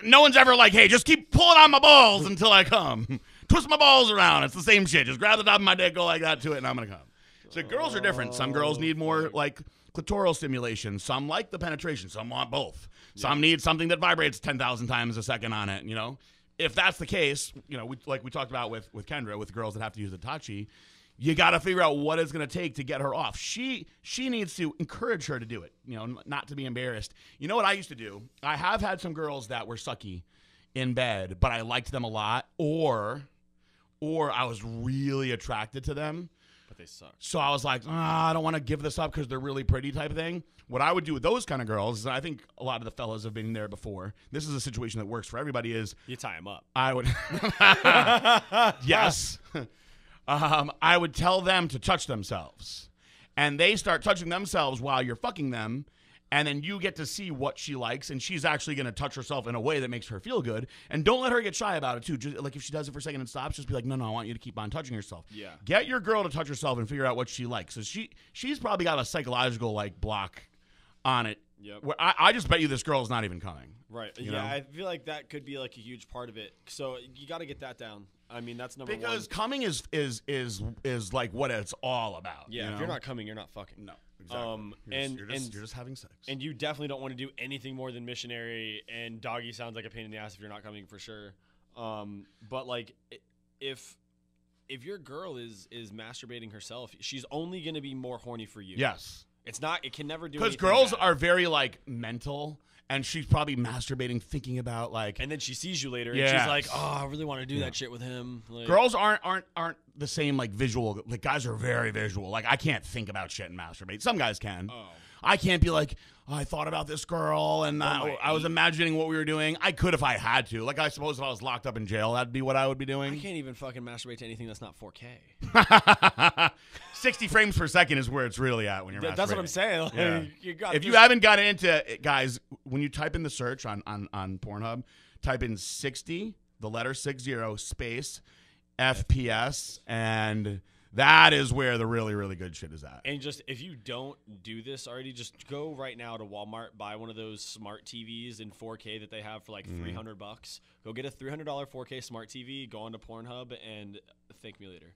No one's ever like, hey, just keep pulling on my balls until I come. Twist my balls around. It's the same shit. Just grab the top of my dick, go like that to it, and I'm going to come. So girls are different. Some girls need more like clitoral stimulation. Some like the penetration. Some want both. Some need something that vibrates 10,000 times a second on it, you know? If that's the case, you know, we talked about with Kendra, with girls that have to use the Tachi, you got to figure out what it's going to take to get her off. She needs to encourage her to do it, you know, not to be embarrassed. You know what I used to do? I have had some girls that were sucky in bed, but I liked them a lot, or I was really attracted to them. But they suck. So I was like, I don't want to give this up because they're really pretty type of thing. What I would do with those kind of girls, and I think a lot of the fellas have been there before, this is a situation that works for everybody, is you tie them up. I would, yes. I would tell them to touch themselves. And they start touching themselves while you're fucking them. And then you get to see what she likes, and she's actually going to touch herself in a way that makes her feel good. And don't let her get shy about it, too. Just, like, if she does it for a second and stops, just be like, no, I want you to keep on touching yourself. Yeah. Get your girl to touch herself and figure out what she likes. So she's probably got a psychological, like, block on it. Yep. Where I just bet you this girl's not even coming. Right. You yeah, know? I feel like that could be, like, a huge part of it. So you got to get that down. I mean, that's number one. Because coming is like what it's all about. Yeah, you know? if you're not coming, you're not fucking. No. Exactly. You're just having sex. And you definitely don't want to do anything more than missionary, and doggy sounds like a pain in the ass if you're not coming, for sure. But like if your girl is masturbating herself, she's only going to be more horny for you. Yes. It's not. It can never do. Because girls are very like mental, and she's probably masturbating, thinking about like. And then she sees you later, Yes. and she's like, "Oh, I really want to do that shit with him." Like, girls aren't the same like visual. Like guys are very visual. Like I can't think about shit and masturbate. Some guys can. Oh. I can't be like, oh, I thought about this girl and I was imagining what we were doing. I could if I had to. Like I suppose if I was locked up in jail, that'd be what I would be doing. I can't even fucking masturbate to anything that's not 4K. 60 frames per second is where it's really at when you're masturbating. That's what I'm saying. Like, Yeah. If you haven't gotten into it, guys, when you type in the search on Pornhub, type in 60, the letter 60, space, FPS, and that is where the really, really good shit is at. And just if you don't do this already, just go right now to Walmart, buy one of those smart TVs in 4K that they have for like $300. Go get a $300 4K smart TV, go onto Pornhub, and thank me later.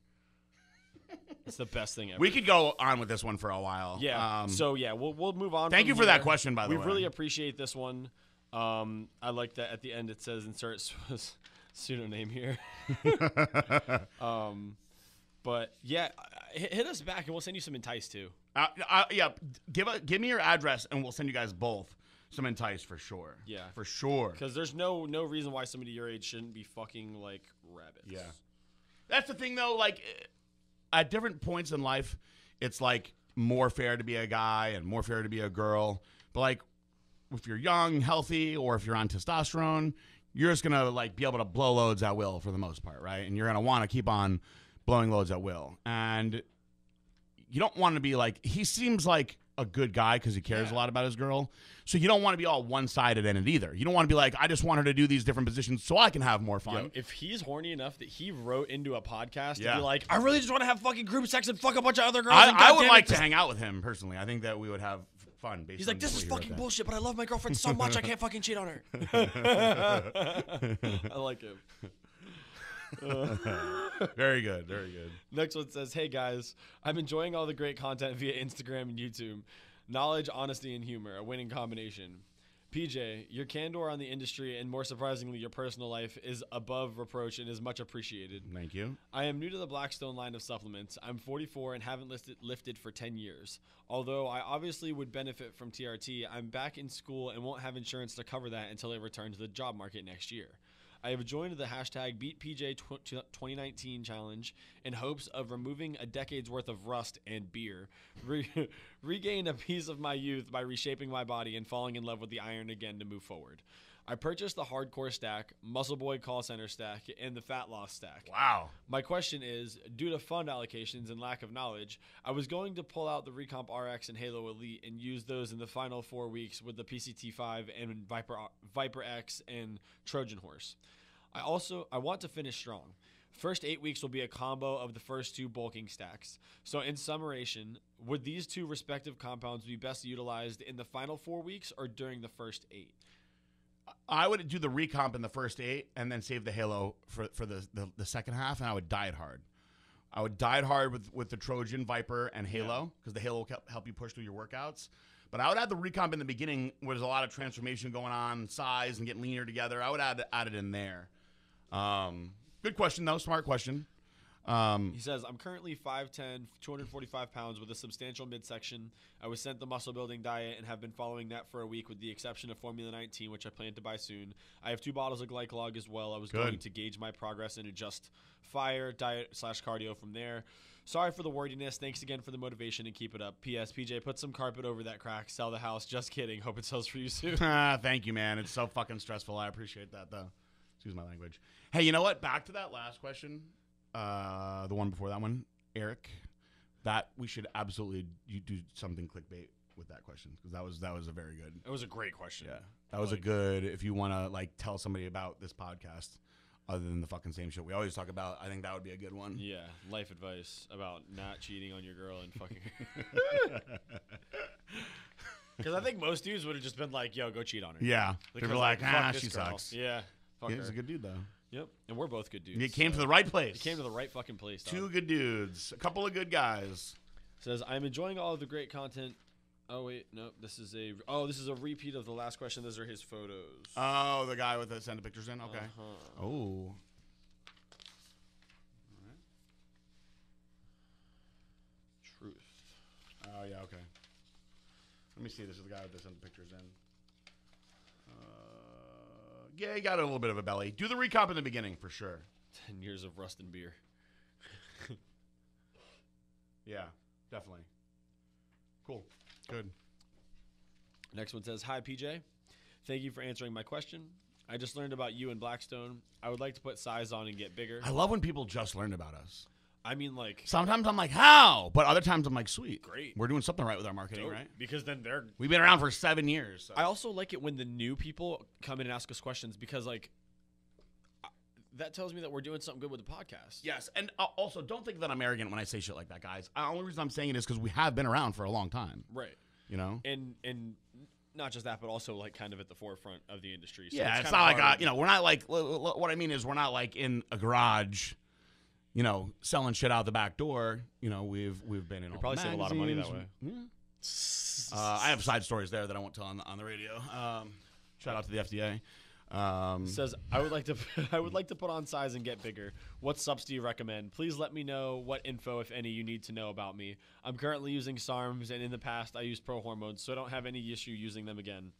It's the best thing ever. We could go on with this one for a while. Yeah. We'll move on. Thank you for that question, by the way. We really appreciate this one. I like that at the end it says insert pseudonym here. But yeah, hit us back and we'll send you some Entice too. Yeah, give me your address and we'll send you guys both some Entice for sure. Yeah, for sure. Because there's no reason why somebody your age shouldn't be fucking like rabbits. Yeah, that's the thing though. Like at different points in life, it's like more fair to be a guy and more fair to be a girl. But like if you're young, healthy, or if you're on testosterone, you're just gonna like be able to blow loads at will for the most part, right? And you're gonna want to keep on blowing loads at will. And you don't want to be like, he seems like a good guy because he cares a lot about his girl. So you don't want to be all one-sided in it either. You don't want to be like, I just want her to do these different positions so I can have more fun. Yo, if he's horny enough that he wrote into a podcast to be like, I really just want to have fucking group sex and fuck a bunch of other girls. I would like to hang out with him personally. I think that we would have fun. He's like, this is fucking bullshit, but I love my girlfriend so much I can't fucking cheat on her. I like him. Very good, very good. Next one says, hey guys, I'm enjoying all the great content via Instagram and YouTube. Knowledge, honesty, and humor, a winning combination. PJ, your candor on the industry and more surprisingly your personal life is above reproach and is much appreciated. Thank you. I am new to the Blackstone line of supplements. I'm 44 and haven't lifted for 10 years. Although I obviously would benefit from TRT, I'm back in school and won't have insurance to cover that until I return to the job market next year. I have joined the hashtag BeatPJ2019 challenge in hopes of removing a decade's worth of rust and beer, regain a piece of my youth by reshaping my body and falling in love with the iron again to move forward. I purchased the Hardcore Stack, Muscle Boy Call Center Stack, and the Fat Loss Stack. Wow. My question is, due to fund allocations and lack of knowledge, I was going to pull out the Recomp RX and Halo Elite and use those in the final 4 weeks with the PCT5 and Viper X and Trojan Horse. I want to finish strong. First 8 weeks will be a combo of the first 2 bulking stacks. So in summation, would these 2 respective compounds be best utilized in the final 4 weeks or during the first 8? I would do the recomp in the first 8 and then save the Halo for the second half, and I would diet hard. I would diet hard with the Trojan, Viper, and Halo because the Halo will help you push through your workouts. But I would add the recomp in the beginning where there's a lot of transformation going on, size, and getting leaner together. I would add it in there. Good question, though. Smart question. He says, I'm currently 5'10", 245 pounds with a substantial midsection. I was sent the muscle building diet and have been following that for a week with the exception of Formula 19, which I plan to buy soon. I have 2 bottles of Glycolog as well. I was going to gauge my progress and adjust fire, diet / cardio from there. Sorry for the wordiness. Thanks again for the motivation and keep it up. P.S. PJ, put some carpet over that crack. Sell the house. Just kidding. Hope it sells for you soon. Thank you, man. It's so fucking stressful. I appreciate that, though. Excuse my language. Hey, you know what? Back to that last question. The one before that one, Eric. That we should absolutely do something clickbait with that question because that was a very good. It was a great question. Yeah, that was a good. If you want to like tell somebody about this podcast, other than the fucking same shit we always talk about, I think that would be a good one. Yeah, life advice about not cheating on your girl and fucking. Because I think most dudes would have just been like, "Yo, go cheat on her." Yeah, they were like, she girl. sucks." Yeah, fuck her. He's a good dude though. Yep, and we're both good dudes. You came to the right place. You came to the right fucking place. Dog. 2 good dudes, a couple of good guys. Says, I'm enjoying all of the great content. Oh wait, no, this is a repeat of the last question. Those are his photos. Oh, the guy with the send the pictures in. Okay. Oh. Truth. Oh yeah. Okay. Let me see. This is the guy with the sent pictures in. Yeah, he got a little bit of a belly. Do the recomp in the beginning for sure. 10 years of rust and beer. Yeah, definitely. Cool. Good. Next one says, "Hi, PJ. Thank you for answering my question. I just learned about you and Blackstone. I would like to put size on and get bigger." I love when people just learned about us. I mean, like, Sometimes I'm like, how? But other times I'm like, sweet. Great. We're doing something right with our marketing, dope, right? because then they're. We've been around for 7 years. So. I also like it when the new people come in and ask us questions because, like, that tells me that we're doing something good with the podcast. Yes, and also don't think that I'm arrogant when I say shit like that, guys. The only reason I'm saying it is because we have been around for a long time. Right. You know? And not just that, but also, like, kind of at the forefront of the industry. So yeah, it's not like, we're not like, what I mean is we're not like in a garage, you know, selling shit out the back door. You know, we've been in all probably the save a lot of money that way. Yeah. I have side stories there that I won't tell on the radio. Shout out to the FDA. Says, I would like to put on size and get bigger. What subs do you recommend? Please let me know what info, if any, you need to know about me. I'm currently using SARMs, and in the past I used pro hormones, so I don't have any issue using them again.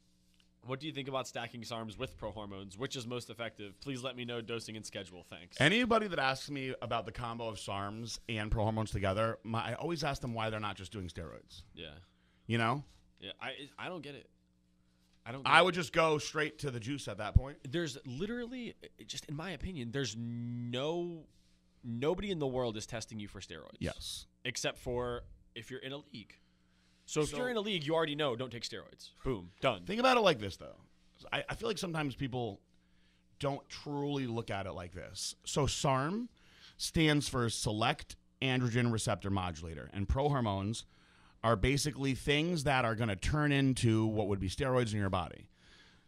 What do you think about stacking SARMs with pro hormones? Which is most effective? Please let me know dosing and schedule. Thanks. Anybody that asks me about the combo of SARMs and pro hormones together, I always ask them why they're not just doing steroids. Yeah. You know? Yeah. I don't get it. I would just go straight to the juice at that point. There's literally, just in my opinion, there's nobody in the world is testing you for steroids. Yes. Except for if you're in a league. So if you're in a league, you already know, don't take steroids. Boom. Done. Think about it like this, though. I feel like sometimes people don't truly look at it like this. So SARM stands for Select Androgen Receptor Modulator, and pro hormones are basically things that are going to turn into what would be steroids in your body.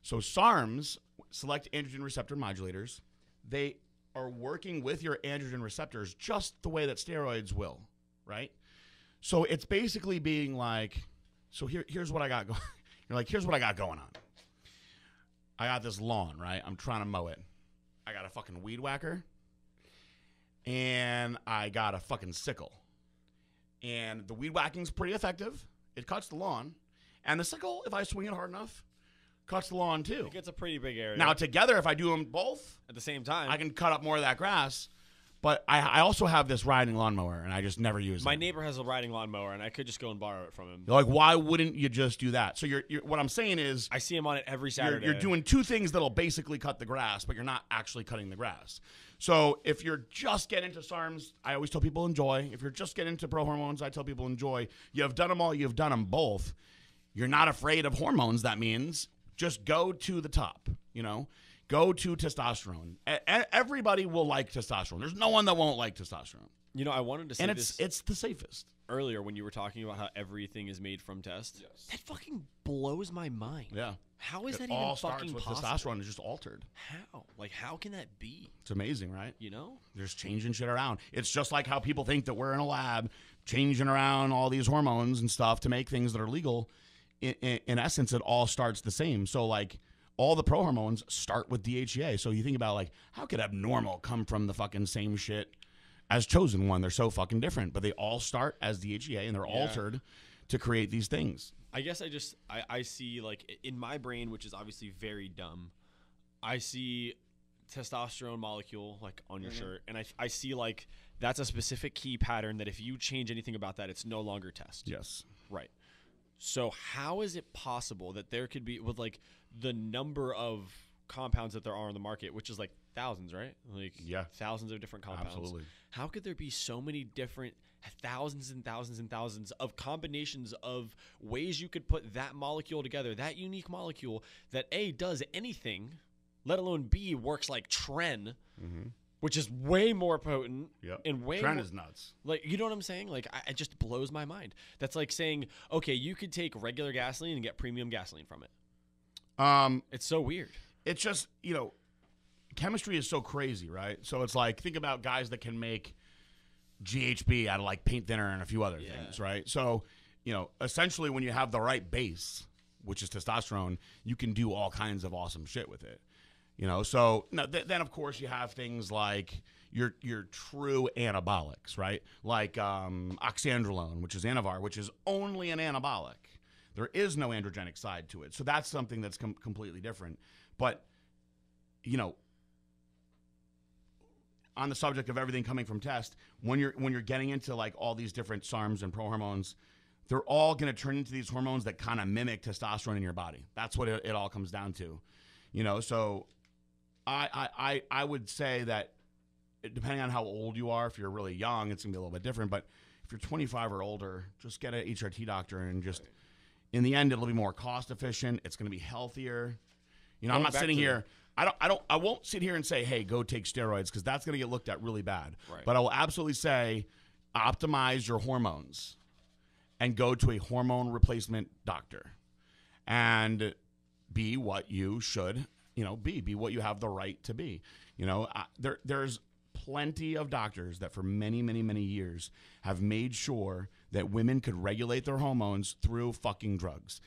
So SARMs, Select Androgen Receptor Modulators, they are working with your androgen receptors just the way that steroids will, right? So it's basically being like, so here's what I got going. You're like, here's what I got going on. I got this lawn, right? I'm trying to mow it. I got a fucking weed whacker, and I got a fucking sickle. And the weed whacking's pretty effective. It cuts the lawn. And the sickle, if I swing it hard enough, cuts the lawn too. It gets a pretty big area. Now, together, if I do them both at the same time, I can cut up more of that grass. But I also have this riding lawnmower, and I just never use it. My neighbor has a riding lawnmower, and I could just go and borrow it from him. You're like, why wouldn't you just do that? So you're what I'm saying is, I see him on it every Saturday. You're doing two things that'll basically cut the grass, but you're not actually cutting the grass. So if you're just getting into SARMs, I always tell people enjoy. If you're just getting into pro hormones, I tell people enjoy. You have done them all. You've done them both. You're not afraid of hormones. That means just go to the top, you know. Go to testosterone. Everybody will like testosterone. There's no one that won't like testosterone. You know, I wanted to say this. And it's the safest. Earlier when you were talking about how everything is made from test. Yes. That fucking blows my mind. Yeah. How is that all even starts fucking with possible? Testosterone is just altered. How? Like, how can that be? It's amazing, right? You know? They're just changing shit around. It's just like how people think that we're in a lab changing around all these hormones and stuff to make things that are legal. In essence, it all starts the same. So, like, all the pro hormones start with DHEA. So you think about, like, how could abnormal come from the fucking same shit as chosen one? They're so fucking different. But they all start as DHEA, and they're altered to create these things. I guess I see, like, in my brain, which is obviously very dumb, I see testosterone molecule, like, on your shirt. And I see, like, that's a specific key pattern that if you change anything about that, it's no longer test. Yes. Right. So how is it possible that there could be, with, like, the number of compounds that there are on the market, which is like thousands, right? Like thousands of different compounds. Absolutely. How could there be so many different thousands and thousands and thousands of combinations of ways you could put that molecule together, that unique molecule that A, does anything, let alone B, works like Tren, which is way more potent and way Tren more, is nuts. Like, you know what I'm saying? Like, it just blows my mind. That's like saying, okay, you could take regular gasoline and get premium gasoline from it. It's so weird. It's just, you know, chemistry is so crazy, right? So it's like, think about guys that can make GHB out of, like, paint thinner and a few other things, right? So, you know, essentially when you have the right base, which is testosterone, you can do all kinds of awesome shit with it. You know, so then of course you have things like your true anabolics, right? Like oxandrolone, which is Anavar, which is only an anabolic. There is no androgenic side to it. So that's something that's completely different. But, you know, on the subject of everything coming from test, when you're getting into like all these different SARMs and prohormones, they're all going to turn into these hormones that kind of mimic testosterone in your body. That's what it all comes down to, you know. So I would say that depending on how old you are, if you're really young, it's going to be a little bit different. But if you're 25 or older, just get an HRT doctor and just, in the end, it'll be more cost efficient. It's going to be healthier. You know, I'm not sitting here. I won't sit here and say, hey, go take steroids, because that's going to get looked at really bad. Right. But I will absolutely say, optimize your hormones and go to a hormone replacement doctor and be what you should, you know, be what you have the right to be. You know, there's plenty of doctors that for many, many, many years have made sure that women could regulate their hormones through fucking drugs.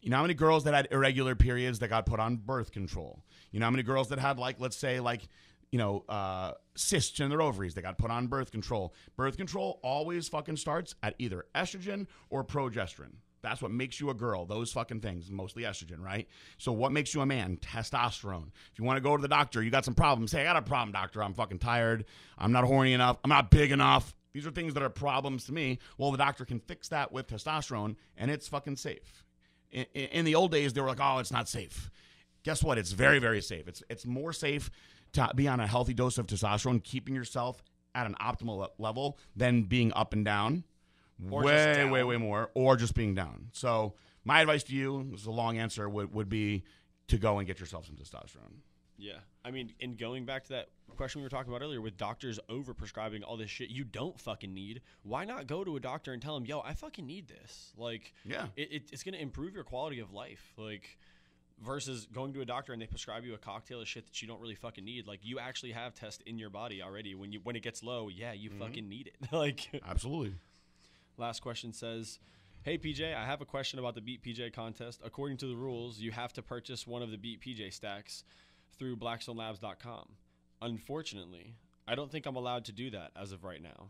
You know how many girls that had irregular periods that got put on birth control? You know how many girls that had, like, let's say, like, you know, cysts in their ovaries that got put on birth control? Birth control always fucking starts at either estrogen or progesterone. That's what makes you a girl, those fucking things, mostly estrogen, right? So what makes you a man? Testosterone. If you want to go to the doctor, you got some problems. Say, I got a problem, doctor. I'm fucking tired. I'm not horny enough. I'm not big enough. These are things that are problems to me. Well, the doctor can fix that with testosterone, and it's fucking safe. In the old days, they were like, oh, it's not safe. Guess what? It's very, very safe. It's more safe to be on a healthy dose of testosterone, keeping yourself at an optimal level, than being up and down. Or way more, or just being down. So my advice to you, this is a long answer, would be to go and get yourself some testosterone. Yeah. I mean, and going back to that question we were talking about earlier with doctors over-prescribing all this shit you don't fucking need, why not go to a doctor and tell them, yo, I fucking need this? Like, yeah, it's going to improve your quality of life. Like, versus going to a doctor and they prescribe you a cocktail of shit that you don't really fucking need. Like, you actually have test in your body already. When it gets low, yeah, you fucking need it. Like, absolutely. Last question says, hey, PJ, I have a question about the Beat PJ contest. According to the rules, you have to purchase one of the Beat PJ stacks through blackstonelabs.com. Unfortunately, I don't think I'm allowed to do that as of right now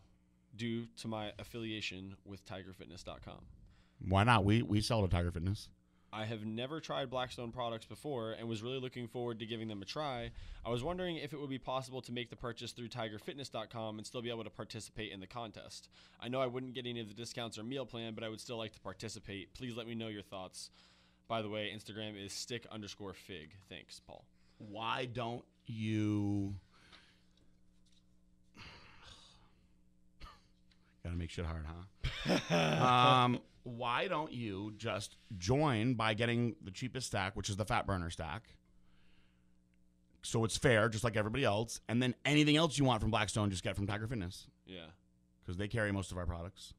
due to my affiliation with tigerfitness.com. Why not? We sell to Tiger Fitness. I have never tried Blackstone products before and was really looking forward to giving them a try. I was wondering if it would be possible to make the purchase through tigerfitness.com and still be able to participate in the contest. I know I wouldn't get any of the discounts or meal plan, but I would still like to participate. Please let me know your thoughts. By the way, Instagram is stick_fig. Thanks, Paul. Why don't you... Gotta make shit hard, huh? Why don't you just join by getting the cheapest stack, which is the fat burner stack, so it's fair, just like everybody else, and then anything else you want from Blackstone, just get from Tiger Fitness. Yeah. Because they carry most of our products.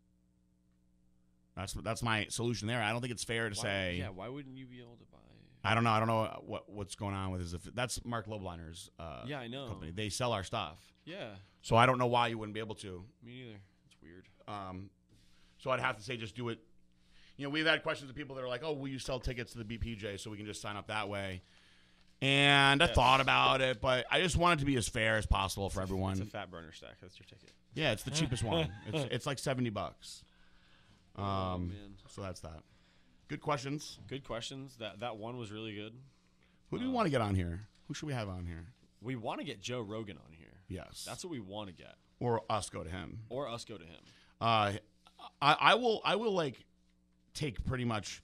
That's my solution there. I don't think it's fair to say... Yeah, why wouldn't you be able to buy... I don't know what's going on with his... That's Mark Lobleiner's yeah, I know. company. They sell our stuff. Yeah. So I don't know why you wouldn't be able to. Me neither. It's weird. So I'd have to say just do it. You know, we've had questions of people that are like, oh, will you sell tickets to the BPJ so we can just sign up that way? And I thought about it, but I just want it to be as fair as possible for everyone. It's a fat burner stack. That's your ticket. Yeah, it's the cheapest one. It's like $70. Man. So that's that. Good questions. Good questions. That one was really good. Who do we want to get on here? Who should we have on here? We want to get Joe Rogan on here. Yes. That's what we want to get. Or us go to him. Or us go to him. I will like take pretty much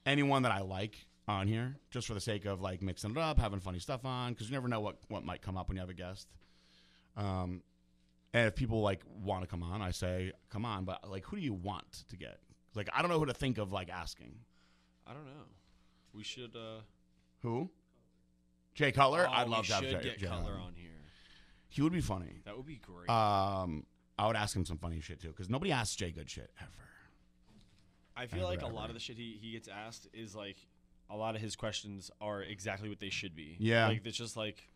anyone that I like on here just for the sake of like mixing it up, having funny stuff on, because you never know what might come up when you have a guest. And if people like want to come on, I say come on, but like who do you want to get? Like I don't know who to think of like asking. I don't know. We should who? Jay Cutler? Oh, I'd love to have Jay Cutler on here. He would be funny. That would be great. I would ask him some funny shit too, because nobody asks Jay good shit ever. I feel like a lot of the shit he gets asked is like a lot of his questions are exactly what they should be. Yeah. Like it's just like,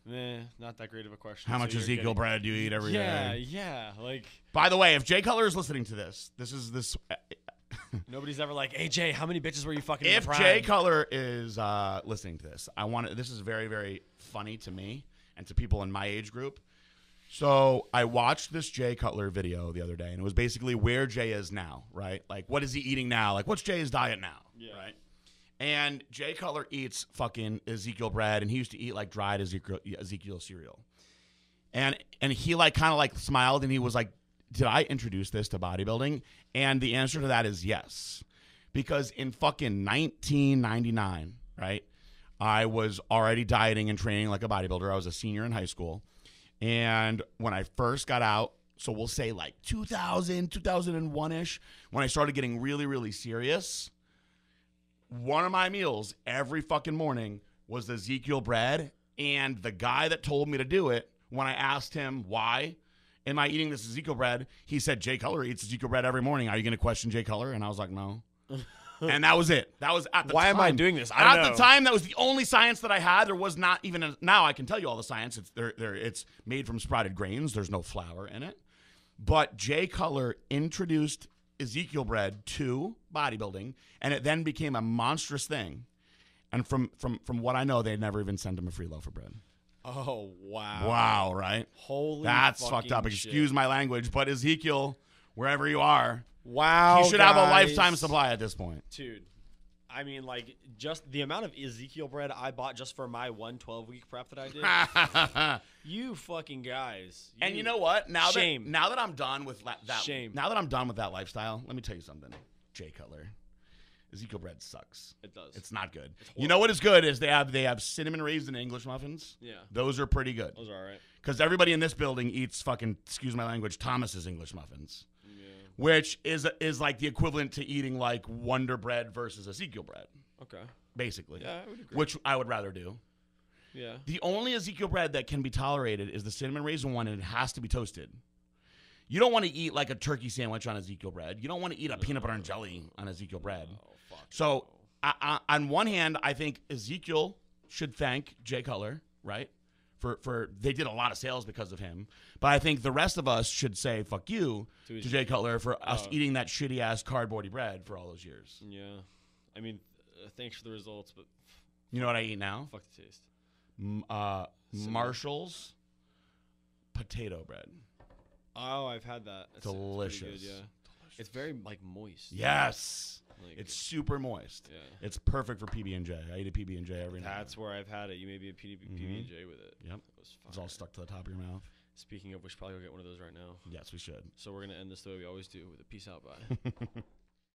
not that great of a question. How much Ezekiel bread do you eat every day? Yeah. Like, by the way, if Jay Cutler is listening to this, nobody's ever like, hey Jay, how many bitches were you fucking? If Jay Cutler is listening to this, this is very, very funny to me and to people in my age group. So I watched this Jay Cutler video the other day, and it was basically where Jay is now, right? Like, what is he eating now? Like, what's Jay's diet now, right? And Jay Cutler eats fucking Ezekiel bread, and he used to eat like dried Ezekiel cereal. And he like kind of like smiled, and he was like, "Did I introduce this to bodybuilding?" And the answer to that is yes, because in fucking 1999, right, I was already dieting and training like a bodybuilder. I was a senior in high school. And when I first got out, so we'll say like 2000, 2001-ish, when I started getting really, really serious, one of my meals every fucking morning was Ezekiel bread. And the guy that told me to do it, when I asked him, why am I eating this Ezekiel bread? He said, Jay Cutler eats Ezekiel bread every morning. Are you going to question Jay Cutler? And I was like, no. And that was it. That was at the time. Why am I doing this? I don't know. At the time, that was the only science that I had. There was not even now I can tell you all the science. It's made from sprouted grains. There's no flour in it. But Jay Cutler introduced Ezekiel bread to bodybuilding, and it then became a monstrous thing. And from what I know, they'd never even send him a free loaf of bread. Oh, wow. Wow, right? Holy That's fucked up. shit. Excuse my language, but Ezekiel, wherever you are, wow, you should have a guys. lifetime supply at this point. Dude, I mean, like, just the amount of Ezekiel bread I bought just for my 12-week prep that I did. You fucking guys. And you know what? Now Shame. that I'm done with that Shame. Now that I'm done with that lifestyle, let me tell you something. Jay Cutler, Ezekiel bread sucks. It does. It's not good. You know what is good is they have cinnamon raisin English muffins. Yeah. Those are pretty good. Those are all right. Because everybody in this building eats fucking, excuse my language, Thomas's English muffins. Yeah. Which is like the equivalent to eating like Wonder Bread versus Ezekiel bread. Okay. Basically. Yeah, I would agree. Which I would rather do. Yeah. The only Ezekiel bread that can be tolerated is the cinnamon raisin one, and it has to be toasted. You don't want to eat like a turkey sandwich on Ezekiel bread. You don't want to eat a peanut butter and jelly on Ezekiel bread. Oh, fuck. So on one hand, I think Ezekiel should thank Jay Cutler, right? For they did a lot of sales because of him. But I think the rest of us should say fuck you to Jay Cutler for us eating that shitty ass cardboardy bread for all those years. Yeah. I mean, thanks for the results, but You know what I eat now? fuck the taste. Marshall's potato bread. Oh, I've had that. It's pretty Delicious. good, yeah. It's very like moist. Yes. Like, It's super moist. Yeah. It's perfect for PB&J. I eat a PB&J every night. That's where I've had it. You made me a PB&J with it. Yep. It was It's all fire. stuck to the top of your mouth. Speaking of, we should probably go get one of those right now. Yes, we should. So we're gonna end this the way we always do with a peace out bye.